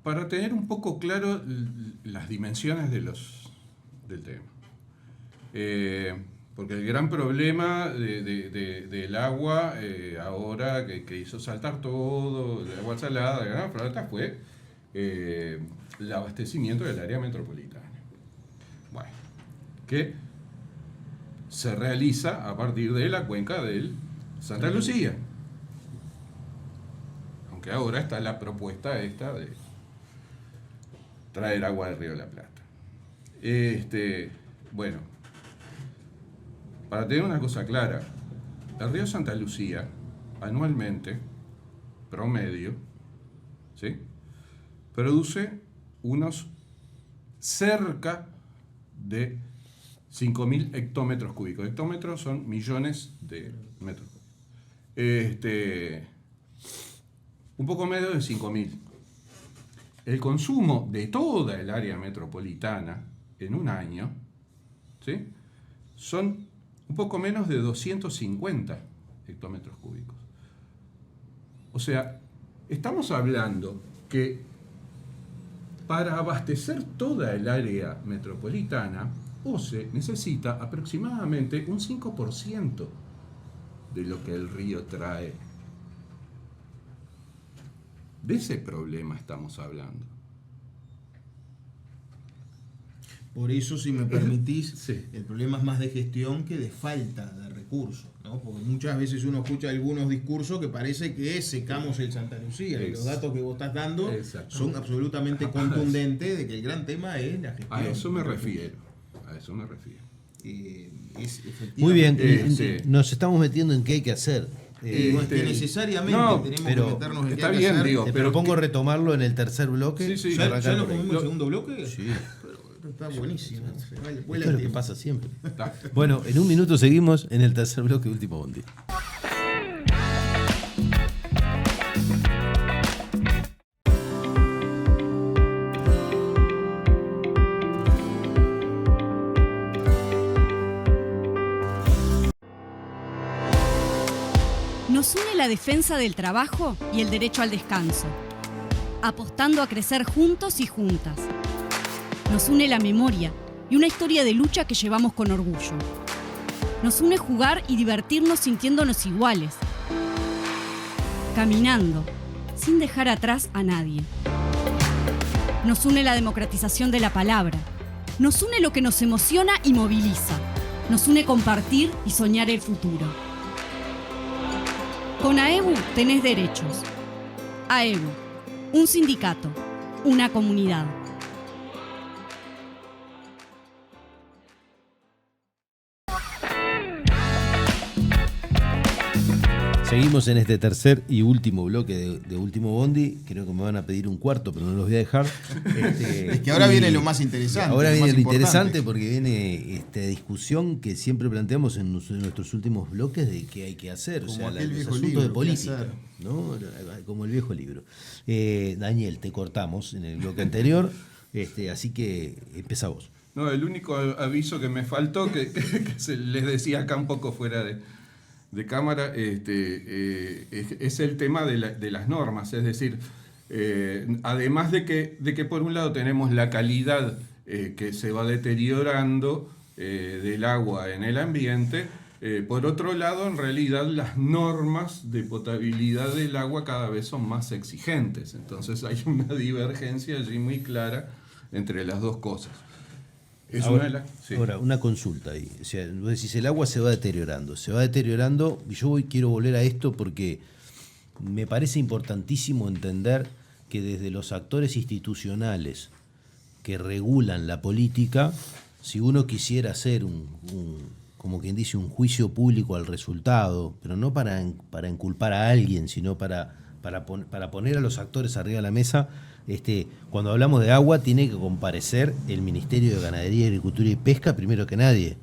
S4: para tener un poco claro las dimensiones del tema. Porque el gran problema del agua, ahora que hizo saltar todo, el agua salada, la gran problema fue el abastecimiento del área metropolitana. Bueno, que se realiza a partir de la cuenca del Santa Lucía. Aunque ahora está la propuesta esta de traer agua del Río de la Plata. Bueno, para tener una cosa clara, el río Santa Lucía, anualmente, promedio, ¿sí?, produce unos cerca de 5.000 hectómetros cúbicos. Hectómetros son millones de metros. Un poco menos de 5.000. El consumo de toda el área metropolitana en un año, ¿sí?, son un poco menos de 250 hectómetros cúbicos. O sea, estamos hablando que para abastecer toda el área metropolitana, OCE necesita aproximadamente un 5% de lo que el río trae. De ese problema estamos hablando.
S5: Por eso, si me permitís,
S4: sí,
S5: el problema es más de gestión que de falta de recursos, ¿no? Porque muchas veces uno escucha algunos discursos que parece que secamos el Santa Lucía, y los datos que vos estás dando son absolutamente contundentes de que el gran tema es la gestión.
S4: A eso me refiero.
S2: Muy bien, nos estamos metiendo en qué hay que hacer.
S5: No es que necesariamente tenemos que meternos en
S4: está
S5: qué
S4: bien,
S5: hacer.
S4: digo,
S2: Te propongo retomarlo en el tercer bloque.
S4: Sí,
S5: ¿Ya nos comimos el segundo bloque?
S2: Sí.
S5: Está buenísimo.
S2: Esto es lo que pasa siempre. Bueno, en un minuto seguimos en el tercer bloque, Último Bondi.
S6: Nos une la defensa del trabajo y el derecho al descanso, apostando a crecer juntos y juntas. Nos une la memoria y una historia de lucha que llevamos con orgullo. Nos une jugar y divertirnos sintiéndonos iguales, caminando, sin dejar atrás a nadie. Nos une la democratización de la palabra. Nos une lo que nos emociona y moviliza. Nos une compartir y soñar el futuro. Con AEBU tenés derechos. AEBU, un sindicato, una comunidad.
S2: Seguimos en este tercer y último bloque de Último Bondi. Creo que me van a pedir un cuarto, pero no los voy a dejar.
S5: Es que ahora viene lo más interesante.
S2: Ahora viene lo interesante porque viene esta discusión que siempre planteamos en nuestros últimos bloques de qué hay que hacer.
S5: Como
S2: o sea,
S5: aquel
S2: los
S5: viejo
S2: asuntos
S5: libro,
S2: de política,
S5: ¿qué
S2: ¿no? Como el viejo libro. Daniel, te cortamos en el bloque anterior, así que empezá vos.
S4: No, el único aviso que me faltó, que se les decía acá un poco fuera de cámara, es el tema de las normas. Es decir, además de que por un lado tenemos la calidad que se va deteriorando del agua en el ambiente, por otro lado, en realidad las normas de potabilidad del agua cada vez son más exigentes. Entonces hay una divergencia allí muy clara entre las dos cosas.
S2: Ahora, una consulta ahí. O sea, vos decís, el agua se va deteriorando, y yo quiero volver a esto porque me parece importantísimo entender que desde los actores institucionales que regulan la política, si uno quisiera hacer como quien dice, un juicio público al resultado, pero no para inculpar a alguien, sino para poner a los actores arriba de la mesa. Cuando hablamos de agua tiene que comparecer el Ministerio de Ganadería, Agricultura y Pesca primero que nadie,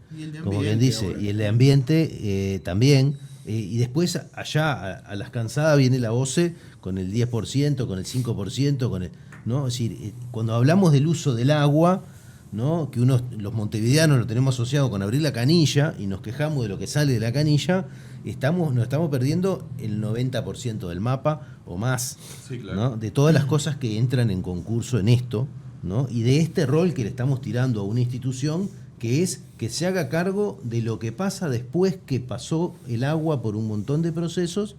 S2: como quien dice, ahora. Y el de Ambiente también, y después allá a las cansadas viene la OCE con el 10%, con el 5%, ¿no? Es decir, cuando hablamos del uso del agua, ¿no? Que los montevideanos lo tenemos asociado con abrir la canilla y nos quejamos de lo que sale de la canilla, nos estamos perdiendo el 90% del mapa o más, sí, claro, ¿no? De todas las cosas que entran en concurso en esto, ¿no? Y de este rol que le estamos tirando a una institución que es que se haga cargo de lo que pasa después que pasó el agua por un montón de procesos,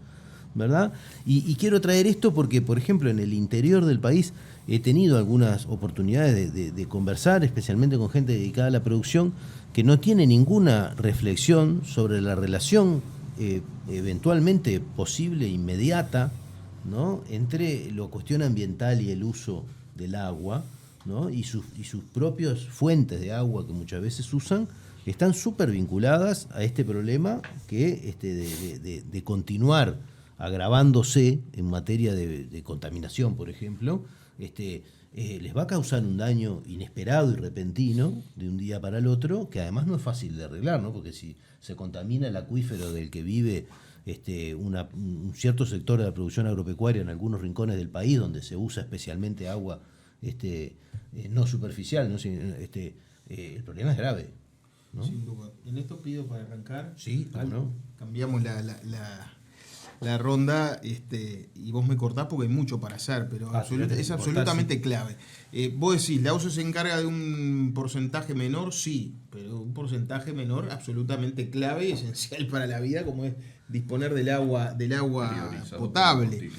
S2: ¿verdad? Y quiero traer esto porque, por ejemplo, en el interior del país he tenido algunas oportunidades de conversar, especialmente con gente dedicada a la producción, que no tiene ninguna reflexión sobre la relación eventualmente posible, inmediata, ¿no? Entre la cuestión ambiental y el uso del agua, ¿no? Y sus propias fuentes de agua que muchas veces usan están súper vinculadas a este problema que de continuar agravándose en materia de contaminación, por ejemplo, les va a causar un daño inesperado y repentino de un día para el otro, que además no es fácil de arreglar, ¿no? Porque si se contamina el acuífero del que vive un cierto sector de la producción agropecuaria en algunos rincones del país, donde se usa especialmente agua no superficial, ¿no? El problema es grave, ¿no?
S5: Sin duda. En esto pido para arrancar.
S2: Sí, ¿no?
S5: Cambiamos la ronda, y vos me cortás porque hay mucho para hacer, pero es absolutamente clave. Vos decís, ¿la OCE se encarga de un porcentaje menor? Sí, pero un porcentaje menor absolutamente clave y esencial para la vida, como es disponer del agua potable,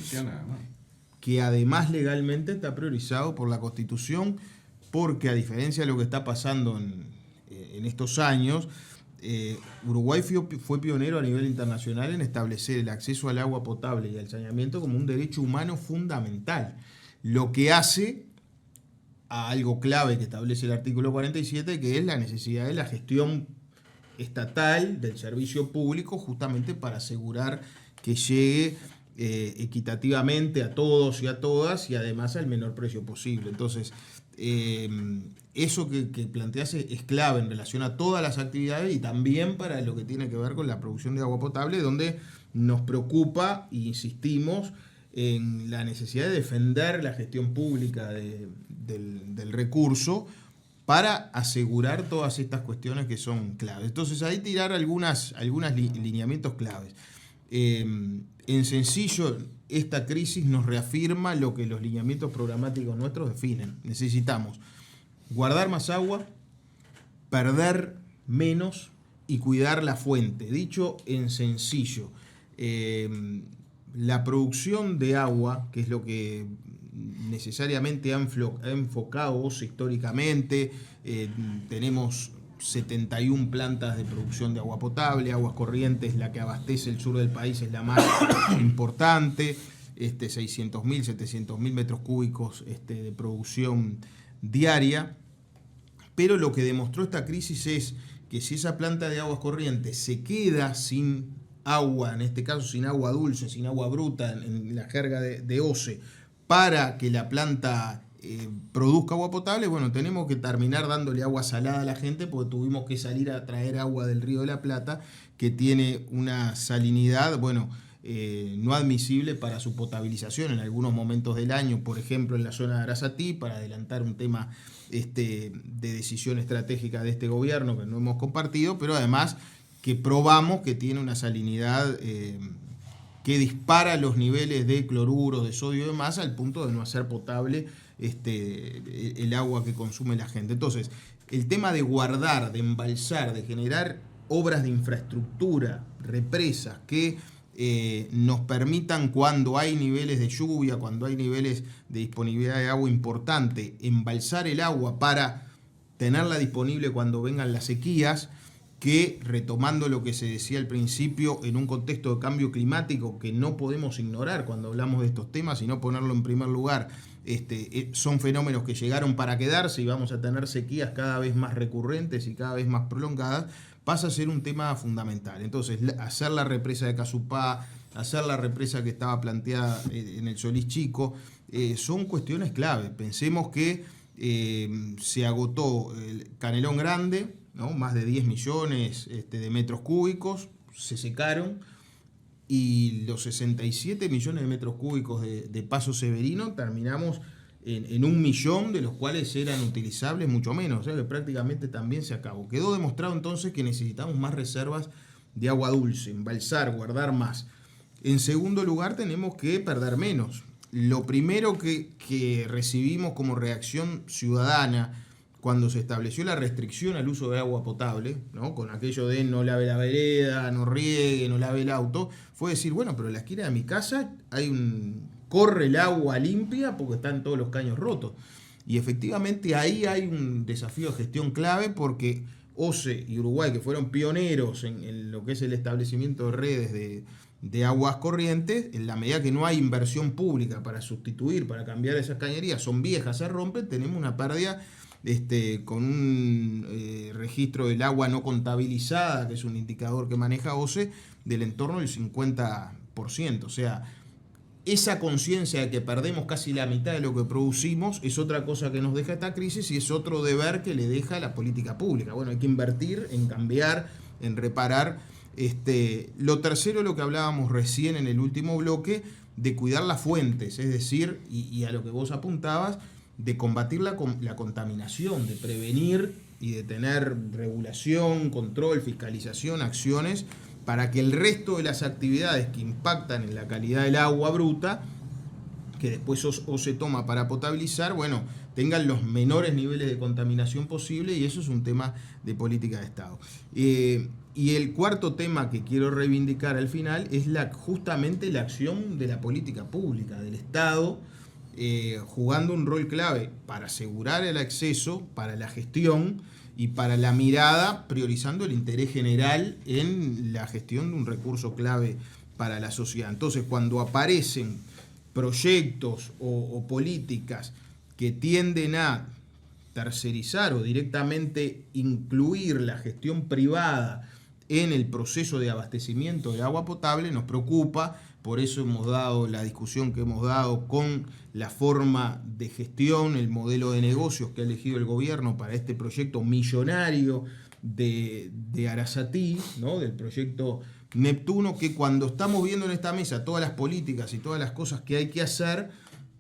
S5: que además legalmente está priorizado por la Constitución, porque a diferencia de lo que está pasando en estos años, Uruguay fue pionero a nivel internacional en establecer el acceso al agua potable y al saneamiento como un derecho humano fundamental, lo que hace a algo clave que establece el artículo 47, que es la necesidad de la gestión estatal del servicio público, justamente para asegurar que llegue equitativamente a todos y a todas, y además al menor precio posible. Entonces, eso que planteas es clave en relación a todas las actividades y también para lo que tiene que ver con la producción de agua potable, donde nos preocupa e insistimos en la necesidad de defender la gestión pública del recurso para asegurar todas estas cuestiones que son claves. Entonces, ahí tirar algunos lineamientos claves. En sencillo, esta crisis nos reafirma lo que los lineamientos programáticos nuestros definen. Necesitamos guardar más agua, perder menos y cuidar la fuente. Dicho en sencillo, la producción de agua, que es lo que necesariamente ha enfocado OCE históricamente, tenemos 71 plantas de producción de agua potable, Aguas Corrientes, la que abastece el sur del país, es la más importante, 600.000, 700.000 metros cúbicos de producción diaria. Pero lo que demostró esta crisis es que si esa planta de Aguas Corrientes se queda sin agua, en este caso sin agua dulce, sin agua bruta, en la jerga de OCE, para que la planta produzca agua potable, bueno, tenemos que terminar dándole agua salada a la gente porque tuvimos que salir a traer agua del Río de la Plata que tiene una salinidad, no admisible para su potabilización en algunos momentos del año, por ejemplo en la zona de Arasatí, para adelantar un tema de decisión estratégica de este gobierno que no hemos compartido, pero además que probamos que tiene una salinidad que dispara los niveles de cloruros, de sodio y demás al punto de no hacer potable el agua que consume la gente. Entonces, el tema de guardar, de embalsar, de generar obras de infraestructura, represas que nos permitan, cuando hay niveles de lluvia, cuando hay niveles de disponibilidad de agua importante, embalsar el agua para tenerla disponible cuando vengan las sequías, que, retomando lo que se decía al principio, en un contexto de cambio climático que no podemos ignorar cuando hablamos de estos temas y no ponerlo en primer lugar, son fenómenos que llegaron para quedarse y vamos a tener sequías cada vez más recurrentes y cada vez más prolongadas, pasa a ser un tema fundamental. Entonces, hacer la represa de Casupá, hacer la represa que estaba planteada en el Solís Chico, son cuestiones clave. Pensemos que se agotó el Canelón Grande, ¿no? Más de 10 millones de metros cúbicos, se secaron, y los 67 millones de metros cúbicos de Paso Severino terminamos en 1 millón, de los cuales eran utilizables mucho menos, o sea que prácticamente también se acabó. Quedó demostrado entonces que necesitamos más reservas de agua dulce, embalsar, guardar más. En segundo lugar, tenemos que perder menos. Lo primero que recibimos como reacción ciudadana cuando se estableció la restricción al uso de agua potable, ¿no? Con aquello de no lave la vereda, no riegue, no lave el auto, fue decir, bueno, pero en la esquina de mi casa corre el agua limpia porque están todos los caños rotos. Y efectivamente ahí hay un desafío de gestión clave, porque OCE y Uruguay, que fueron pioneros en lo que es el establecimiento de redes de aguas corrientes, en la medida que no hay inversión pública para sustituir, para cambiar esas cañerías, son viejas, se rompen, tenemos una pérdida con un registro del agua no contabilizada, que es un indicador que maneja OCE, del entorno del 50%. O sea, esa conciencia de que perdemos casi la mitad de lo que producimos es otra cosa que nos deja esta crisis y es otro deber que le deja la política pública. Bueno, hay que invertir en cambiar, en reparar. Lo tercero, lo que hablábamos recién en el último bloque, de cuidar las fuentes, es decir, y a lo que vos apuntabas, de combatir la contaminación, de prevenir y de tener regulación, control, fiscalización, acciones para que el resto de las actividades que impactan en la calidad del agua bruta, que después se toma para potabilizar, bueno, tengan los menores niveles de contaminación posible, y eso es un tema de política de Estado. Y el cuarto tema que quiero reivindicar al final es justamente la acción de la política pública, del Estado, jugando un rol clave para asegurar el acceso, para la gestión y para la mirada, priorizando el interés general en la gestión de un recurso clave para la sociedad. Entonces, cuando aparecen proyectos o políticas que tienden a tercerizar o directamente incluir la gestión privada en el proceso de abastecimiento de agua potable, nos preocupa. Por eso hemos dado la discusión que hemos dado con la forma de gestión, el modelo de negocios que ha elegido el gobierno para este proyecto millonario de Arasatí, ¿no? Del proyecto Neptuno, que cuando estamos viendo en esta mesa todas las políticas y todas las cosas que hay que hacer,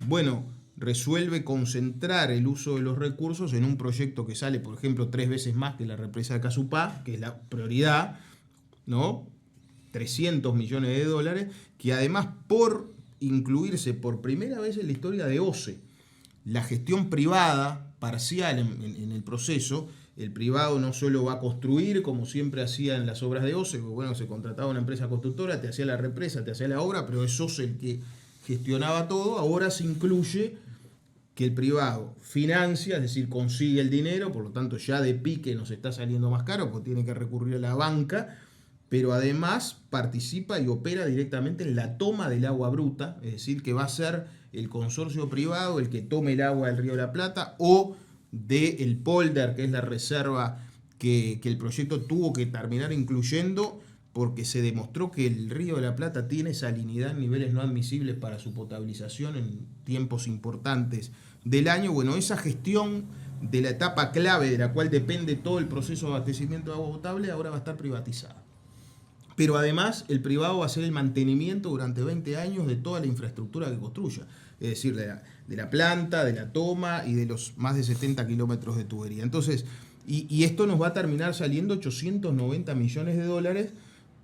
S5: bueno, resuelve concentrar el uso de los recursos en un proyecto que sale, por ejemplo, 3 veces más que la represa de Casupá, que es la prioridad, ¿no? 300 millones de dólares, que además por incluirse por primera vez en la historia de OCE, la gestión privada parcial en el proceso, el privado no solo va a construir, como siempre hacía en las obras de OCE, porque bueno, se contrataba una empresa constructora, te hacía la represa, te hacía la obra, pero es OCE el que gestionaba todo. Ahora se incluye que el privado financia, es decir, consigue el dinero, por lo tanto ya de pique nos está saliendo más caro porque tiene que recurrir a la banca, pero además participa y opera directamente en la toma del agua bruta, es decir, que va a ser el consorcio privado el que tome el agua del Río de la Plata o del polder, que es la reserva que el proyecto tuvo que terminar incluyendo porque se demostró que el Río de la Plata tiene salinidad en niveles no admisibles para su potabilización en tiempos importantes del año. Bueno, esa gestión de la etapa clave de la cual depende todo el proceso de abastecimiento de agua potable ahora va a estar privatizada. Pero además el privado va a hacer el mantenimiento durante 20 años de toda la infraestructura que construya, es decir, de la planta, de la toma y de los más de 70 kilómetros de tubería. Entonces, y esto nos va a terminar saliendo 890 millones de dólares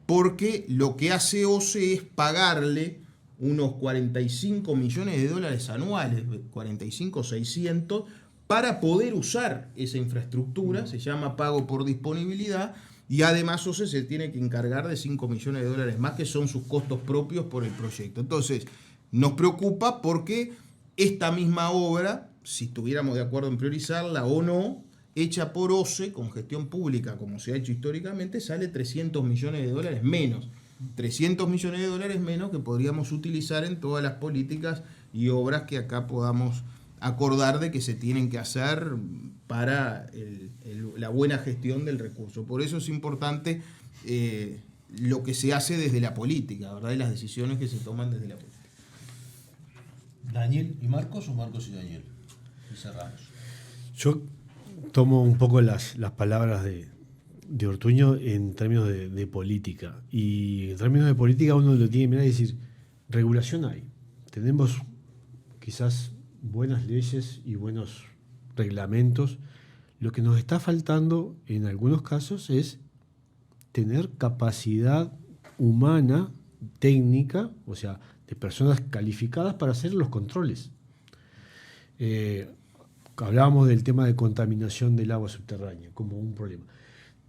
S5: porque lo que hace OCE es pagarle unos 45 millones de dólares anuales, 45, 600, para poder usar esa infraestructura, se llama pago por disponibilidad, y además OCE se tiene que encargar de 5 millones de dólares más, que son sus costos propios por el proyecto. Entonces, nos preocupa porque esta misma obra, si estuviéramos de acuerdo en priorizarla o no, hecha por OCE, con gestión pública, como se ha hecho históricamente, sale 300 millones de dólares menos. 300 millones de dólares menos que podríamos utilizar en todas las políticas y obras que acá podamos acordar de que se tienen que hacer para la buena gestión del recurso. Por eso es importante lo que se hace desde la política, ¿verdad? Y las decisiones que se toman desde la política.
S2: ¿Daniel y Marcos o Marcos y Daniel? Y cerramos.
S3: Yo tomo un poco las palabras de Ortuño en términos de política. Y en términos de política uno lo tiene que mirar y decir, regulación hay. Tenemos quizás buenas leyes y buenos reglamentos. Lo que nos está faltando en algunos casos es tener capacidad humana, técnica, o sea, de personas calificadas para hacer los controles. Hablábamos del tema de contaminación del agua subterránea como un problema.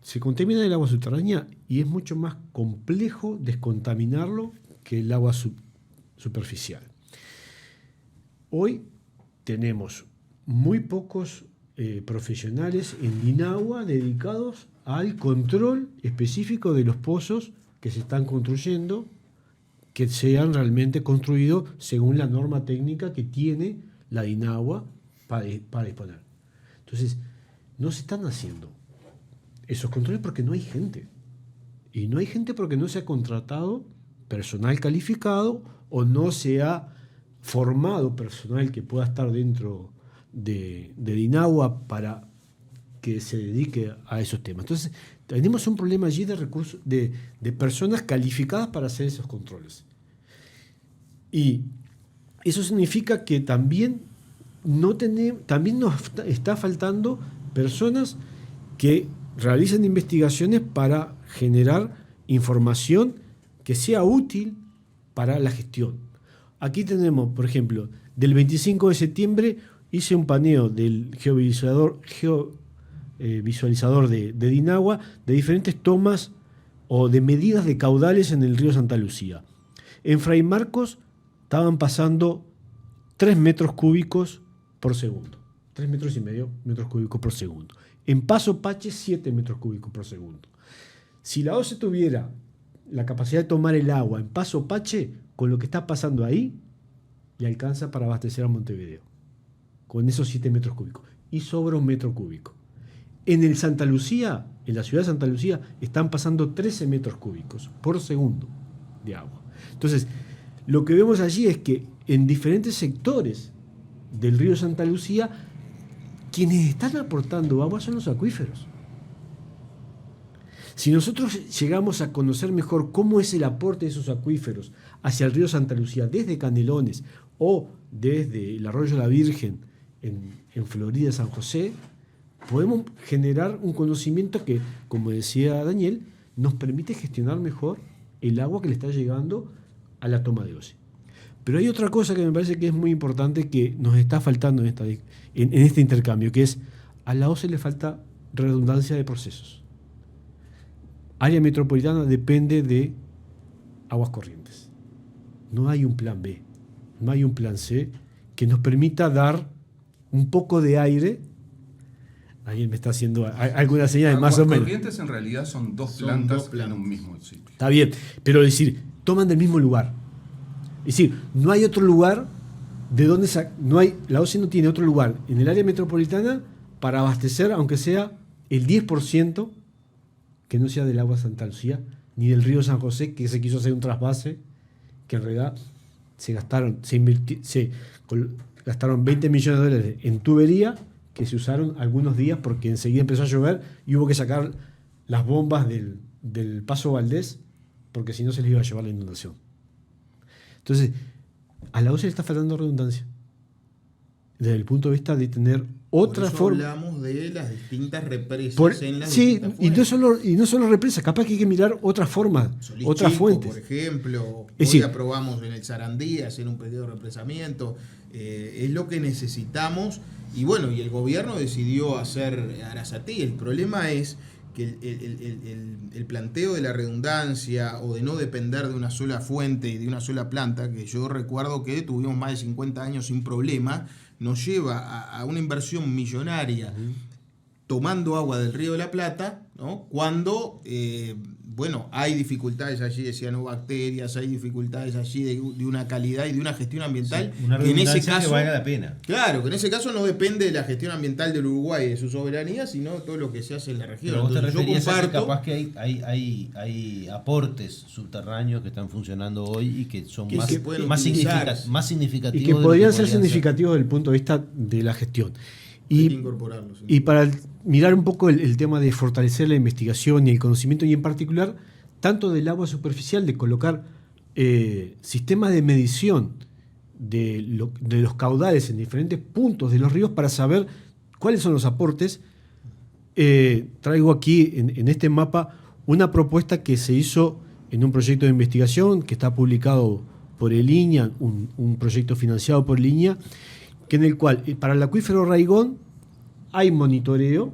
S3: Se contamina el agua subterránea y es mucho más complejo descontaminarlo que el agua superficial. Hoy tenemos muy pocos profesionales en DINAGUA dedicados al control específico de los pozos que se están construyendo, que sean realmente construidos según la norma técnica que tiene la DINAGUA para disponer. Entonces, no se están haciendo esos controles porque no hay gente. Y no hay gente porque no se ha contratado personal calificado o no se ha formado personal que pueda estar dentro de DINAGUA para que se dedique a esos temas. Entonces, tenemos un problema allí de recursos, de personas calificadas para hacer esos controles. Y eso significa que también nos está faltando personas que realicen investigaciones para generar información que sea útil para la gestión. Aquí tenemos, por ejemplo, del 25 de septiembre hice un paneo del visualizador de DINAGUA de diferentes tomas o de medidas de caudales en el río Santa Lucía. En Fray Marcos estaban pasando 3 metros cúbicos por segundo. 3,5 metros cúbicos por segundo. En Paso Pache, 7 metros cúbicos por segundo. Si la OCE tuviera la capacidad de tomar el agua en Paso Pache, con lo que está pasando ahí, le alcanza para abastecer a Montevideo. Con esos 7 metros cúbicos. Y sobra 1 metro cúbico. En el Santa Lucía, en la ciudad de Santa Lucía, están pasando 13 metros cúbicos por segundo de agua. Entonces, lo que vemos allí es que en diferentes sectores del río Santa Lucía, quienes están aportando agua son los acuíferos. Si nosotros llegamos a conocer mejor cómo es el aporte de esos acuíferos hacia el río Santa Lucía, desde Canelones o desde el arroyo La Virgen en Florida, San José, podemos generar un conocimiento que, como decía Daniel, nos permite gestionar mejor el agua que le está llegando a la toma de OCE. Pero hay otra cosa que me parece que es muy importante que nos está faltando en este intercambio, que es a la OCE le falta redundancia de procesos. Área metropolitana depende de aguas corrientes. No hay un plan B, no hay un plan C que nos permita dar un poco de aire. Alguien me está haciendo alguna señal
S4: Aguas
S3: más o menos.
S4: Corrientes en realidad son dos plantas en un mismo sitio.
S3: Está bien, pero es decir, toman del mismo lugar. Es decir, no hay otro lugar de donde la OCE no tiene otro lugar en el área metropolitana para abastecer, aunque sea el 10% que no sea del agua Santa Lucía, ni del río San José, que se quiso hacer un trasvase, que en realidad se gastaron 20 millones de dólares en tubería, que se usaron algunos días porque enseguida empezó a llover y hubo que sacar las bombas del Paso Valdés, porque si no se les iba a llevar la inundación. Entonces, a la OCE le está faltando redundancia, desde el punto de vista de tener otra
S5: Por eso
S3: forma.
S5: hablamos de las distintas represas en las
S3: Sí,
S5: distintas
S3: y no solo represas, capaz que hay que mirar otras formas,
S5: Solís
S3: otras
S5: Chico,
S3: fuentes.
S5: por ejemplo,
S3: Es
S5: hoy
S3: decir,
S5: aprobamos en el Sarandí hacer un pedido de represamiento. Es lo que necesitamos. Y bueno, y el gobierno decidió hacer Arasatí. El problema es que el planteo de la redundancia o de no depender de una sola fuente y de una sola planta, que yo recuerdo que tuvimos más de 50 años sin problema, nos lleva a una inversión millonaria tomando agua del Río de la Plata, ¿no? Cuando, hay dificultades allí de cianobacterias, hay dificultades allí de una calidad y de una gestión ambiental,
S2: Sí, una
S5: que en ese
S2: redundancia
S5: caso
S2: que valga la pena.
S5: Claro, que en ese caso no depende de la gestión ambiental del Uruguay y de su soberanía, sino de todo lo que se hace en la región.
S2: Pero vos te
S5: Entonces, yo
S2: referías a que
S5: comparto
S2: capaz que hay aportes subterráneos que están funcionando hoy y que son
S5: Que
S2: más,
S5: se pueden
S2: más,
S5: utilizar.
S2: más significativos.
S3: Y que
S2: de lo
S3: podrían ser
S2: podrían
S3: significativos desde el punto de vista de la gestión.
S5: hay que incorporarlos.
S3: Y para mirar un poco el tema de fortalecer la investigación y el conocimiento, y en particular, tanto del agua superficial, de colocar sistemas de medición de los caudales en diferentes puntos de los ríos para saber cuáles son los aportes. Traigo aquí en este mapa una propuesta que se hizo en un proyecto de investigación que está publicado por el INIA, un proyecto financiado por el INIA, que en el cual para el acuífero Raigón hay monitoreo,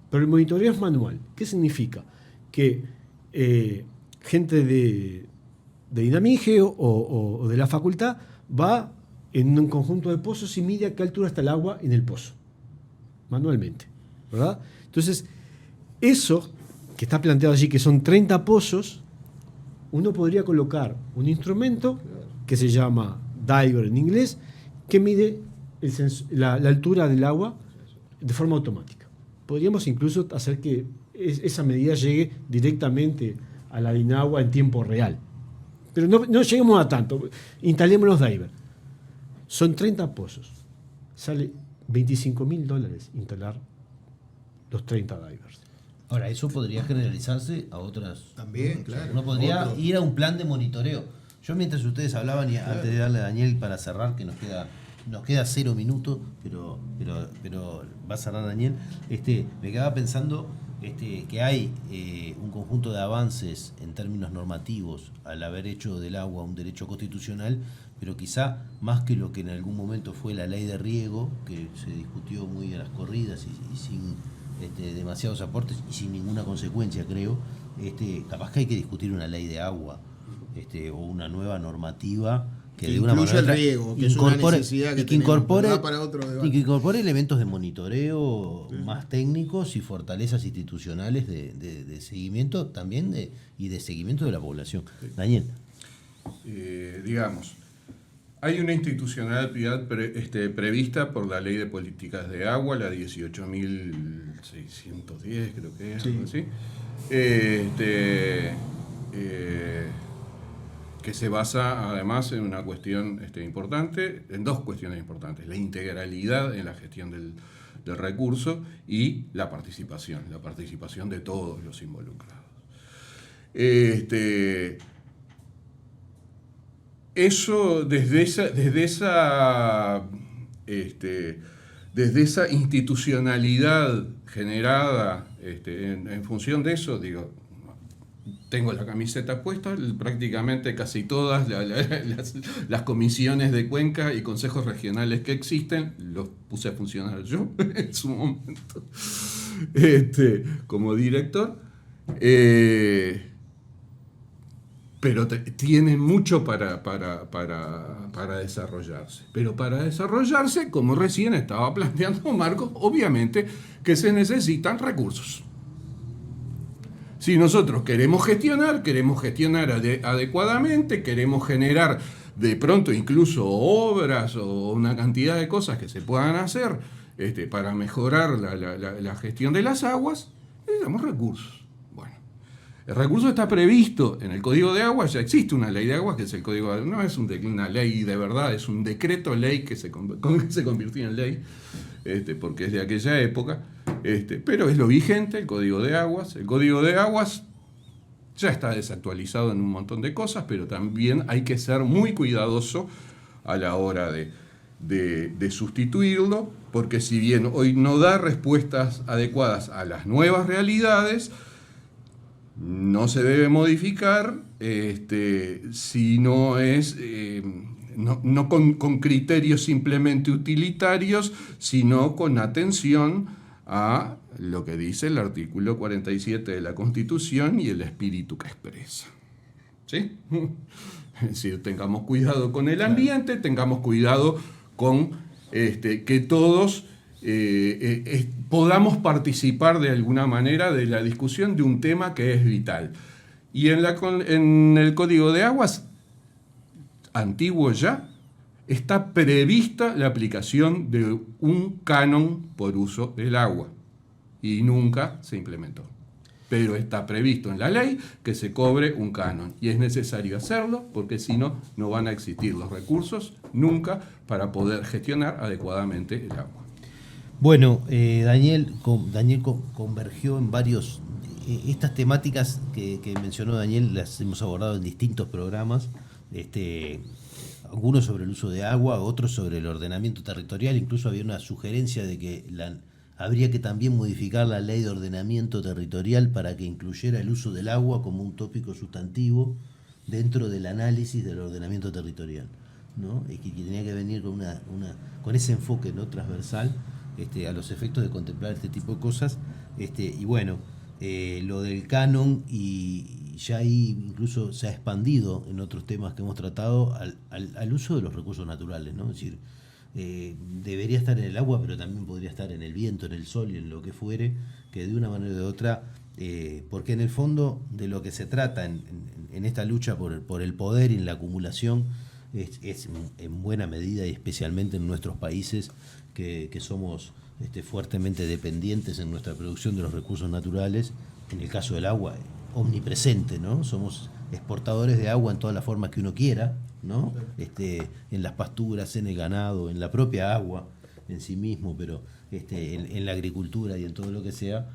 S3: pero el monitoreo es manual. ¿Qué significa? Que gente de INAMIGE o de la facultad va en un conjunto de pozos y mide a qué altura está el agua en el pozo, manualmente, ¿verdad? Entonces, eso que está planteado allí, que son 30 pozos, uno podría colocar un instrumento que se llama diver en inglés, que mide la altura del agua de forma automática. Podríamos incluso hacer que esa medida llegue directamente a la DINAGUA en tiempo real. Pero no lleguemos a tanto. Instalemos los divers. Son 30 pozos. Sale $25.000 instalar los 30 divers.
S2: Ahora, eso podría generalizarse a otras.
S5: También, claro.
S2: Uno podría
S5: Otro.
S2: ir a un plan de monitoreo. Yo, mientras ustedes hablaban, y antes de darle a Daniel para cerrar, que nos queda 0 minutos, pero va a cerrar Daniel, me quedaba pensando que hay un conjunto de avances en términos normativos al haber hecho del agua un derecho constitucional, pero quizá más que lo que en algún momento fue la ley de riego, que se discutió muy a las corridas y sin demasiados aportes y sin ninguna consecuencia, creo, capaz que hay que discutir una ley de agua o una nueva normativa que de una
S5: incluya
S2: manera
S5: el riego, que es una necesidad que tenemos, pero da para otro debate.
S2: y que incorpore elementos de monitoreo más técnicos y fortalezas institucionales de seguimiento también y de seguimiento de la población. Daniel.
S4: Digamos, hay una institucionalidad prevista por la Ley de Políticas de Agua, la 18.610, creo que es, algo así, que se basa además en una cuestión importante, en dos cuestiones importantes: la integralidad en la gestión del recurso y la participación de todos los involucrados. Eso desde esa institucionalidad generada en función de eso, digo, tengo la camiseta puesta, prácticamente casi todas las comisiones de Cuenca y consejos regionales que existen, los puse a funcionar yo en su momento, como director. Pero tienen mucho para desarrollarse. Pero para desarrollarse, como recién estaba planteando Marcos, obviamente que se necesitan recursos. Si nosotros queremos gestionar adecuadamente, queremos generar de pronto incluso obras o una cantidad de cosas que se puedan hacer para mejorar la gestión de las aguas, necesitamos recursos. El recurso está previsto en el Código de Aguas, ya existe una ley de aguas que es el Código de Aguas, no es una ley de verdad, es un decreto ley que se convirtió en ley, porque es de aquella época, pero es lo vigente, el Código de Aguas. El Código de Aguas ya está desactualizado en un montón de cosas, pero también hay que ser muy cuidadoso a la hora de sustituirlo, porque si bien hoy no da respuestas adecuadas a las nuevas realidades, no se debe modificar si no es no con criterios simplemente utilitarios, sino con atención a lo que dice el artículo 47 de la Constitución y el espíritu que expresa. ¿Sí? Es decir, tengamos cuidado con el ambiente, tengamos cuidado con que todos podamos participar de alguna manera de la discusión de un tema que es vital. Y en el Código de Aguas, antiguo ya, está prevista la aplicación de un canon por uso del agua. Y nunca se implementó. Pero está previsto en la ley que se cobre un canon. Y es necesario hacerlo porque si no, no van a existir los recursos nunca para poder gestionar adecuadamente el agua.
S2: Bueno, Daniel convergió en varios... Estas temáticas que mencionó Daniel las hemos abordado en distintos programas, algunos sobre el uso de agua, otros sobre el ordenamiento territorial. Incluso había una sugerencia de que habría que también modificar la ley de ordenamiento territorial para que incluyera el uso del agua como un tópico sustantivo dentro del análisis del ordenamiento territorial, ¿no? Y que tenía que venir con ese enfoque, ¿no?, transversal, a los efectos de contemplar este tipo de cosas. Y bueno, lo del canon, y ya ahí incluso se ha expandido en otros temas que hemos tratado al uso de los recursos naturales, ¿no? Es decir, debería estar en el agua, pero también podría estar en el viento, en el sol y en lo que fuere, que de una manera o de otra, porque en el fondo de lo que se trata en esta lucha por el poder y en la acumulación es en buena medida, y especialmente en nuestros países que somos fuertemente dependientes en nuestra producción de los recursos naturales, en el caso del agua, omnipresente, ¿no? Somos exportadores de agua en todas las formas que uno quiera, ¿no? En las pasturas, en el ganado, en la propia agua en sí mismo, pero en la agricultura y en todo lo que sea,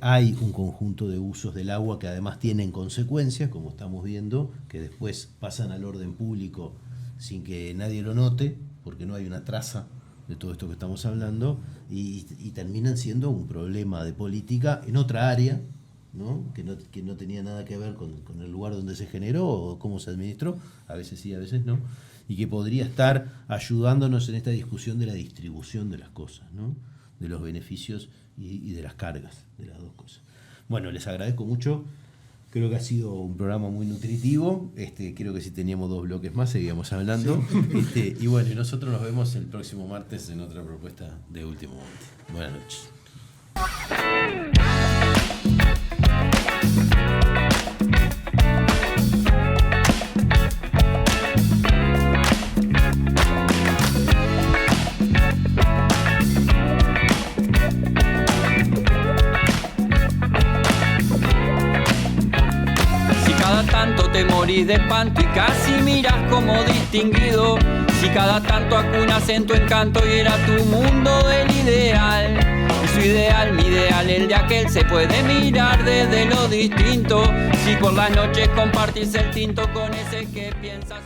S2: hay un conjunto de usos del agua que además tienen consecuencias, como estamos viendo, que después pasan al orden público sin que nadie lo note, porque no hay una traza de todo esto que estamos hablando, y terminan siendo un problema de política en otra área, ¿no? Que no tenía nada que ver con el lugar donde se generó o cómo se administró, a veces sí, a veces no, y que podría estar ayudándonos en esta discusión de la distribución de las cosas, ¿no? De los beneficios y de las cargas, de las dos cosas. Bueno, les agradezco mucho. Creo que ha sido un programa muy nutritivo. Creo que si teníamos 2 bloques más seguíamos hablando. Sí. Y bueno, y nosotros nos vemos el próximo martes en otra propuesta de Último Momento. Buenas noches.
S1: Te morís de espanto y casi miras como distinguido. Si cada tanto acunas en tu encanto y era tu mundo el ideal. Y su ideal, mi ideal, el de aquel se puede mirar desde lo distinto. Si por las noches compartís el tinto con ese que piensas.